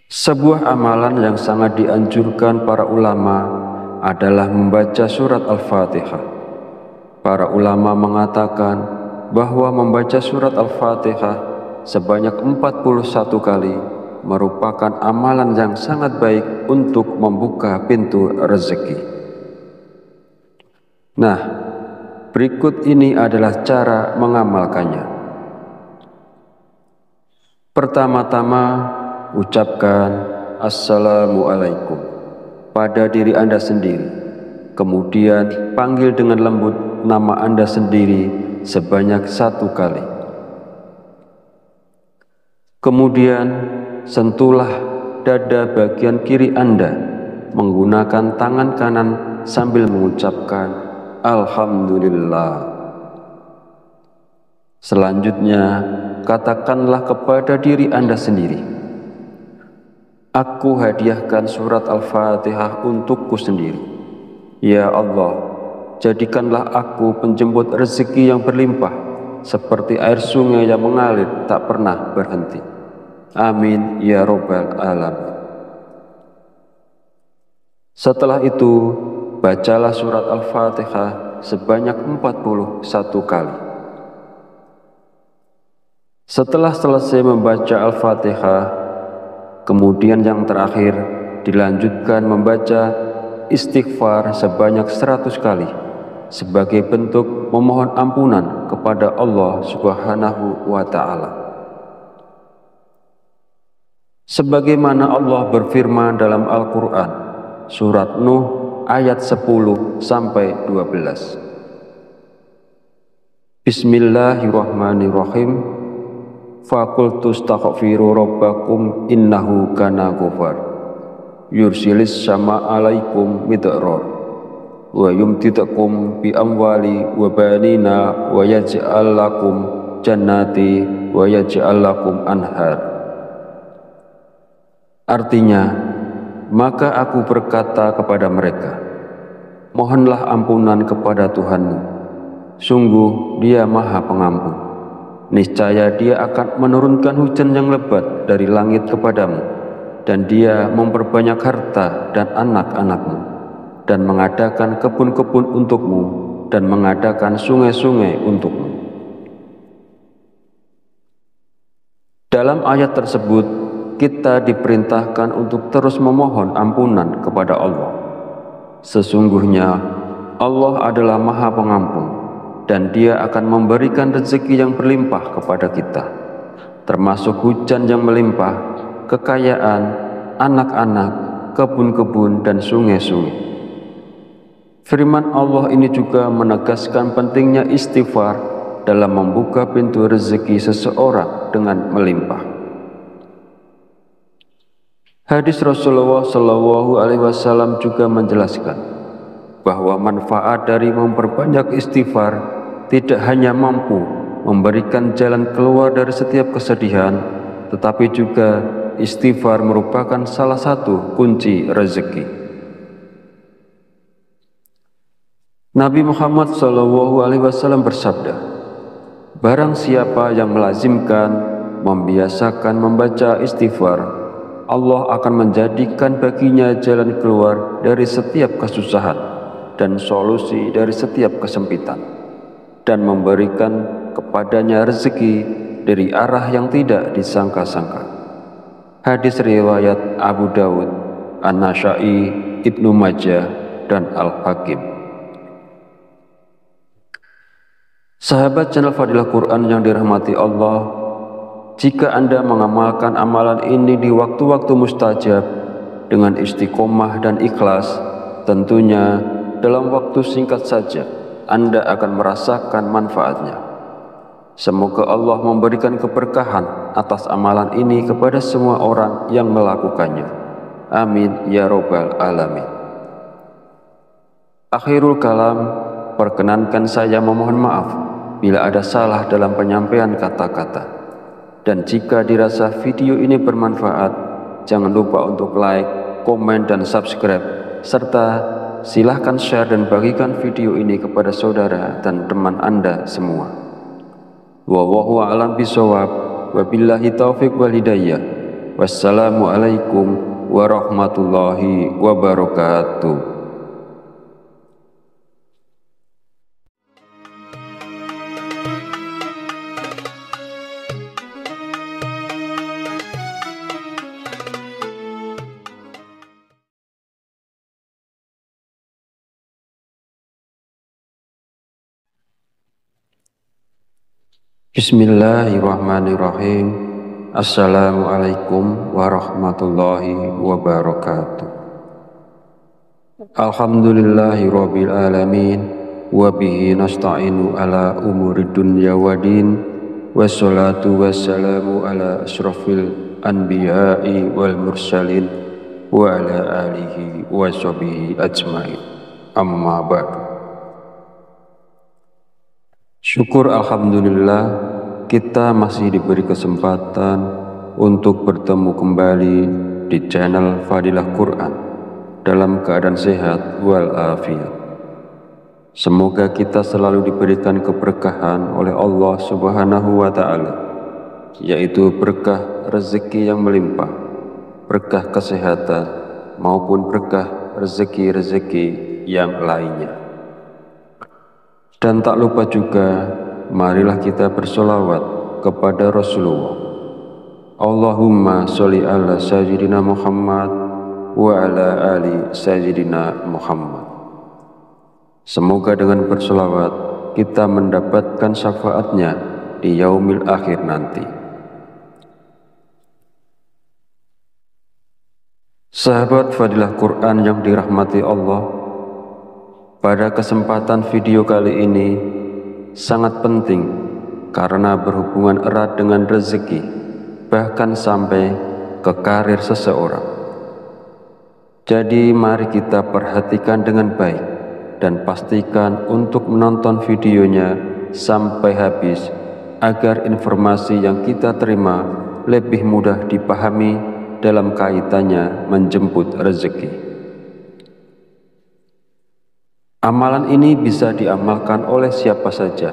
Sebuah amalan yang sangat dianjurkan para ulama adalah membaca surat Al-Fatihah. Para ulama mengatakan bahwa membaca surat Al-Fatihah sebanyak 41 kali merupakan amalan yang sangat baik untuk membuka pintu rezeki. Nah, berikut ini adalah cara mengamalkannya. Pertama-tama, ucapkan Assalamualaikum pada diri Anda sendiri. Kemudian panggil dengan lembut nama Anda sendiri sebanyak 1 kali. Kemudian sentuhlah dada bagian kiri Anda menggunakan tangan kanan sambil mengucapkan Alhamdulillah. Selanjutnya, katakanlah kepada diri Anda sendiri, aku hadiahkan surat Al-Fatihah untukku sendiri. Ya Allah, jadikanlah aku penjemput rezeki yang berlimpah, seperti air sungai yang mengalir tak pernah berhenti. Amin ya Rabbal Alamin. Setelah itu, bacalah surat Al-Fatihah sebanyak 41 kali. Setelah selesai membaca Al-Fatihah, kemudian yang terakhir dilanjutkan membaca istighfar sebanyak 100 kali sebagai bentuk memohon ampunan kepada Allah Subhanahu wa Ta'ala. Sebagaimana Allah berfirman dalam Al-Quran, surat Nuh ayat 10-12. Bismillahirrahmanirrahim. Faqultu astaghfiru rabbakum innahu kana ghafar. Yursilis sama alaikum midrar. Wa yumtidakum bi amwali wa banina wa yaj'al lakum jannati wa yaj'al lakum anhar. Artinya, maka aku berkata kepada mereka, mohonlah ampunan kepada Tuhanmu. Sungguh Dia Maha Pengampun. Niscaya Dia akan menurunkan hujan yang lebat dari langit kepadamu, dan Dia memperbanyak harta dan anak-anakmu, dan mengadakan kebun-kebun untukmu, dan mengadakan sungai-sungai untukmu. Dalam ayat tersebut, kita diperintahkan untuk terus memohon ampunan kepada Allah. Sesungguhnya Allah adalah Maha Pengampun, dan Dia akan memberikan rezeki yang berlimpah kepada kita, termasuk hujan yang melimpah, kekayaan, anak-anak, kebun-kebun, dan sungai-sungai. Firman Allah ini juga menegaskan pentingnya istighfar dalam membuka pintu rezeki seseorang dengan melimpah. Hadis Rasulullah SAW juga menjelaskan bahwa manfaat dari memperbanyak istighfar tidak hanya mampu memberikan jalan keluar dari setiap kesedihan, tetapi juga istighfar merupakan salah satu kunci rezeki. Nabi Muhammad SAW bersabda, "Barang siapa yang melazimkan, membiasakan membaca istighfar, Allah akan menjadikan baginya jalan keluar dari setiap kesusahan dan solusi dari setiap kesempitan, dan memberikan kepadanya rezeki dari arah yang tidak disangka-sangka." Hadis riwayat Abu Dawud, An-Nasa'i, Ibnu Majah, dan Al-Hakim. Sahabat channel Fadilah Quran yang dirahmati Allah, jika Anda mengamalkan amalan ini di waktu-waktu mustajab dengan istiqomah dan ikhlas, tentunya dalam waktu singkat saja Anda akan merasakan manfaatnya. Semoga Allah memberikan keberkahan atas amalan ini kepada semua orang yang melakukannya. Amin ya Rabbal Alamin. Akhirul kalam, perkenankan saya memohon maaf bila ada salah dalam penyampaian kata-kata. Dan jika dirasa video ini bermanfaat, jangan lupa untuk like, komen, dan subscribe, serta silahkan share dan bagikan video ini kepada saudara dan teman Anda semua. Wallahu a'lam bishawab, wabillahi taufiq wal hidayah. Wassalamualaikum warahmatullahi wabarakatuh. Bismillahirrahmanirrahim. Assalamualaikum warahmatullahi wabarakatuh. Alhamdulillahi rabbil alamin, wa bihi nasta'inu ala umurid dunya waddin, wassalatu wassalamu ala asyrafil anbiya'i wal mursalin, wa ala alihi wa sahbihi ajmain. Amma ba'du. Syukur alhamdulillah, kita masih diberi kesempatan untuk bertemu kembali di channel Fadilah Quran dalam keadaan sehat walafiat. Semoga kita selalu diberikan keberkahan oleh Allah Subhanahu wa Ta'ala, yaitu berkah rezeki yang melimpah, berkah kesehatan, maupun berkah rezeki-rezeki yang lainnya. Dan tak lupa juga, marilah kita bersolawat kepada Rasulullah. Allahumma sholli ala sayyidina Muhammad wa ala ali sayyidina Muhammad. Semoga dengan bersolawat kita mendapatkan syafaatnya di yaumil akhir nanti. Sahabat Fadilah Quran yang dirahmati Allah, pada kesempatan video kali ini sangat penting karena berhubungan erat dengan rezeki, bahkan sampai ke karir seseorang. Jadi mari kita perhatikan dengan baik dan pastikan untuk menonton videonya sampai habis agar informasi yang kita terima lebih mudah dipahami dalam kaitannya menjemput rezeki. Amalan ini bisa diamalkan oleh siapa saja,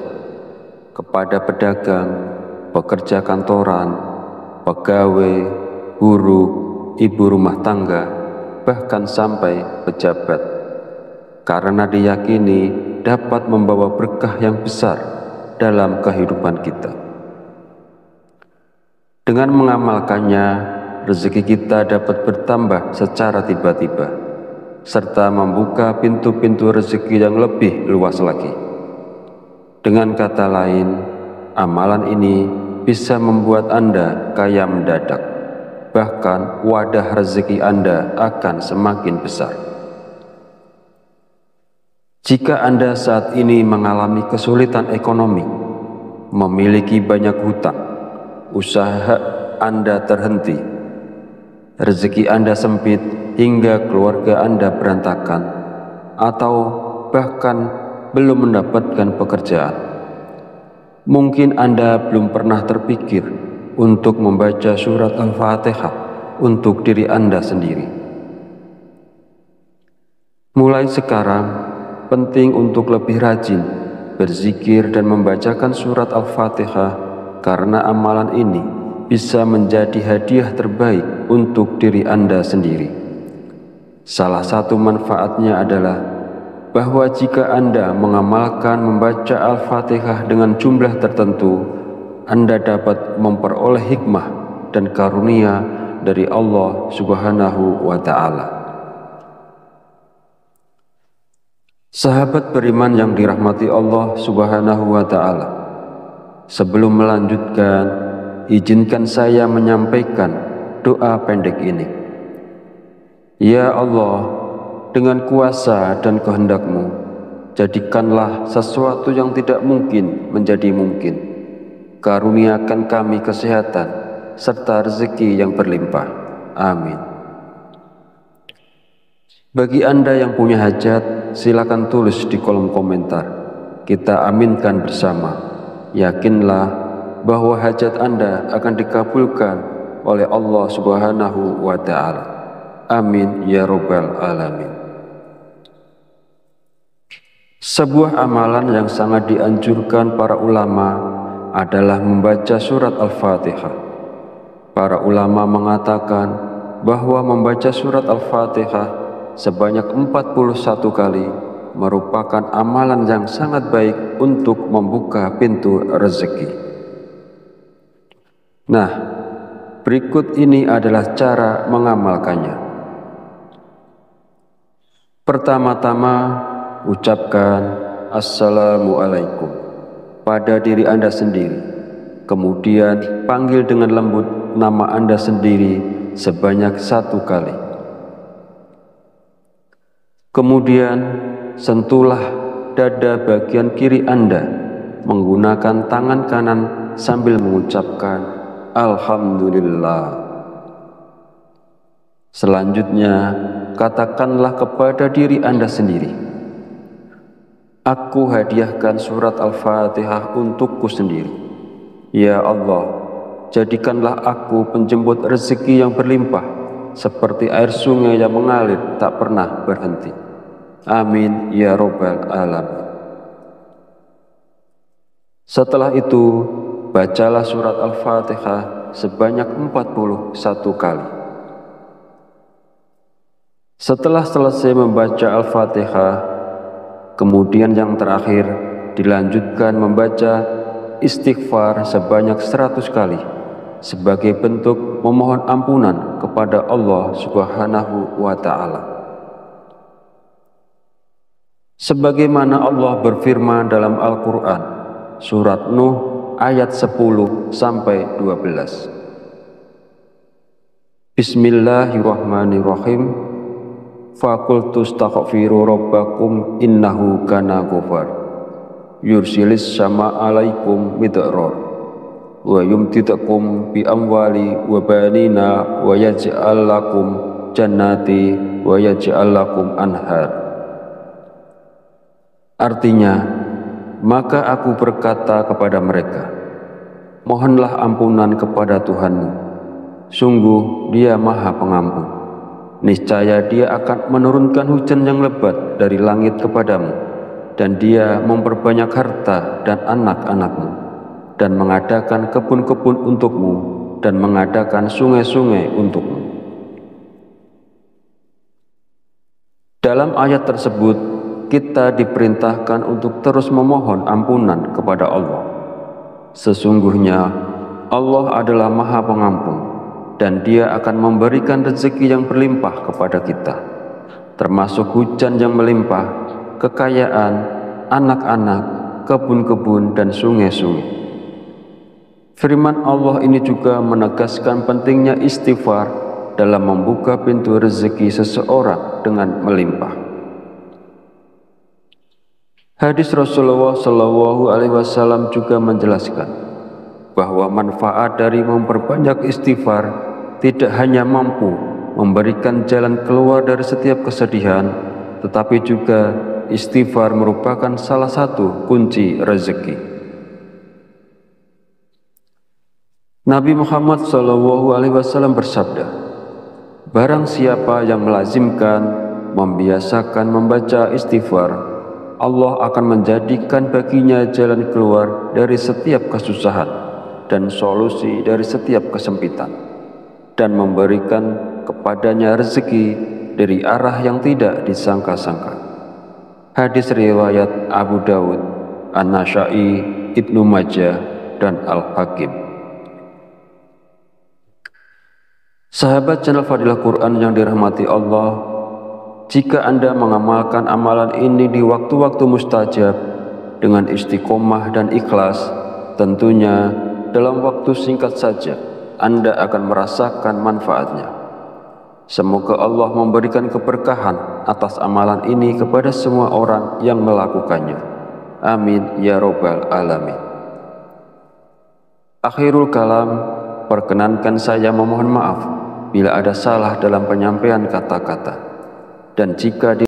kepada pedagang, pekerja kantoran, pegawai, guru, ibu rumah tangga, bahkan sampai pejabat, karena diyakini dapat membawa berkah yang besar dalam kehidupan kita. Dengan mengamalkannya, rezeki kita dapat bertambah secara tiba-tiba, serta membuka pintu-pintu rezeki yang lebih luas lagi. Dengan kata lain, amalan ini bisa membuat Anda kaya mendadak, bahkan wadah rezeki Anda akan semakin besar. Jika Anda saat ini mengalami kesulitan ekonomi, memiliki banyak hutang, usaha Anda terhenti, rezeki Anda sempit hingga keluarga Anda berantakan, atau bahkan belum mendapatkan pekerjaan, mungkin Anda belum pernah terpikir untuk membaca surat Al-Fatihah untuk diri Anda sendiri. Mulai sekarang, penting untuk lebih rajin berzikir dan membacakan surat Al-Fatihah, karena amalan ini bisa menjadi hadiah terbaik untuk diri Anda sendiri. Salah satu manfaatnya adalah bahwa jika Anda mengamalkan membaca Al-Fatihah dengan jumlah tertentu, Anda dapat memperoleh hikmah dan karunia dari Allah Subhanahu wa Ta'ala. Sahabat beriman yang dirahmati Allah Subhanahu wa Ta'ala, sebelum melanjutkan, izinkan saya menyampaikan doa pendek ini. Ya Allah, dengan kuasa dan kehendak-Mu, jadikanlah sesuatu yang tidak mungkin menjadi mungkin. Karuniakan kami kesehatan serta rezeki yang berlimpah. Amin. Bagi Anda yang punya hajat, silakan tulis di kolom komentar. Kita aminkan bersama. Yakinlah bahwa hajat Anda akan dikabulkan oleh Allah Subhanahu wa Ta'ala. Amin ya Rabbal Alamin. Sebuah amalan yang sangat dianjurkan para ulama adalah membaca surat Al-Fatihah. Para ulama mengatakan bahwa membaca surat Al-Fatihah sebanyak 41 kali merupakan amalan yang sangat baik untuk membuka pintu rezeki. Nah, berikut ini adalah cara mengamalkannya. Pertama-tama, ucapkan Assalamualaikum pada diri Anda sendiri. Kemudian panggil dengan lembut nama Anda sendiri sebanyak 1 kali. Kemudian sentuhlah dada bagian kiri Anda menggunakan tangan kanan sambil mengucapkan Alhamdulillah. Selanjutnya, katakanlah kepada diri Anda sendiri, aku hadiahkan surat Al-Fatihah untukku sendiri. Ya Allah, jadikanlah aku penjemput rezeki yang berlimpah, seperti air sungai yang mengalir tak pernah berhenti. Amin ya Rabbal Alamin. Setelah itu, bacalah surat Al-Fatihah sebanyak 41 kali. Setelah selesai membaca Al-Fatihah, kemudian yang terakhir dilanjutkan membaca istighfar sebanyak 100 kali sebagai bentuk memohon ampunan kepada Allah Subhanahu wa Ta'ala. Sebagaimana Allah berfirman dalam Al-Quran, surat Nuh ayat 10-12. Bismillahirrahmanirrahim. Faqultu astaghfiru rabbakum innahu kana ghafar. Yursilis sama alaikum midrar. Wa yumtidakum bi amwali wa banina wa yaj'al lakum jannati wa yaj'al lakum anhar. Artinya, maka aku berkata kepada mereka, mohonlah ampunan kepada Tuhanmu, sungguh Dia Maha Pengampun. niscaya Dia akan menurunkan hujan yang lebat dari langit kepadamu, dan Dia memperbanyak harta dan anak-anakmu, dan mengadakan kebun-kebun untukmu, dan mengadakan sungai-sungai untukmu. Dalam ayat tersebut, kita diperintahkan untuk terus memohon ampunan kepada Allah. Sesungguhnya Allah adalah Maha Pengampun, dan Dia akan memberikan rezeki yang berlimpah kepada kita, termasuk hujan yang melimpah, kekayaan, anak-anak, kebun-kebun, dan sungai-sungai. Firman Allah ini juga menegaskan pentingnya istighfar dalam membuka pintu rezeki seseorang dengan melimpah. Hadis Rasulullah SAW juga menjelaskan bahwa manfaat dari memperbanyak istighfar tidak hanya mampu memberikan jalan keluar dari setiap kesedihan, tetapi juga istighfar merupakan salah satu kunci rezeki. Nabi Muhammad SAW bersabda, "Barang siapa yang melazimkan, membiasakan membaca istighfar, Allah akan menjadikan baginya jalan keluar dari setiap kesusahan dan solusi dari setiap kesempitan, dan memberikan kepadanya rezeki dari arah yang tidak disangka-sangka." Hadis riwayat Abu Dawud, An-Nasa'i, Ibnu Majah, dan Al-Hakim. Sahabat channel Fadilah Quran yang dirahmati Allah, jika Anda mengamalkan amalan ini di waktu-waktu mustajab dengan istiqomah dan ikhlas, tentunya dalam waktu singkat saja Anda akan merasakan manfaatnya. Semoga Allah memberikan keberkahan atas amalan ini kepada semua orang yang melakukannya. Amin ya robbal alamin. Akhirul kalam, perkenankan saya memohon maaf bila ada salah dalam penyampaian kata-kata, dan jika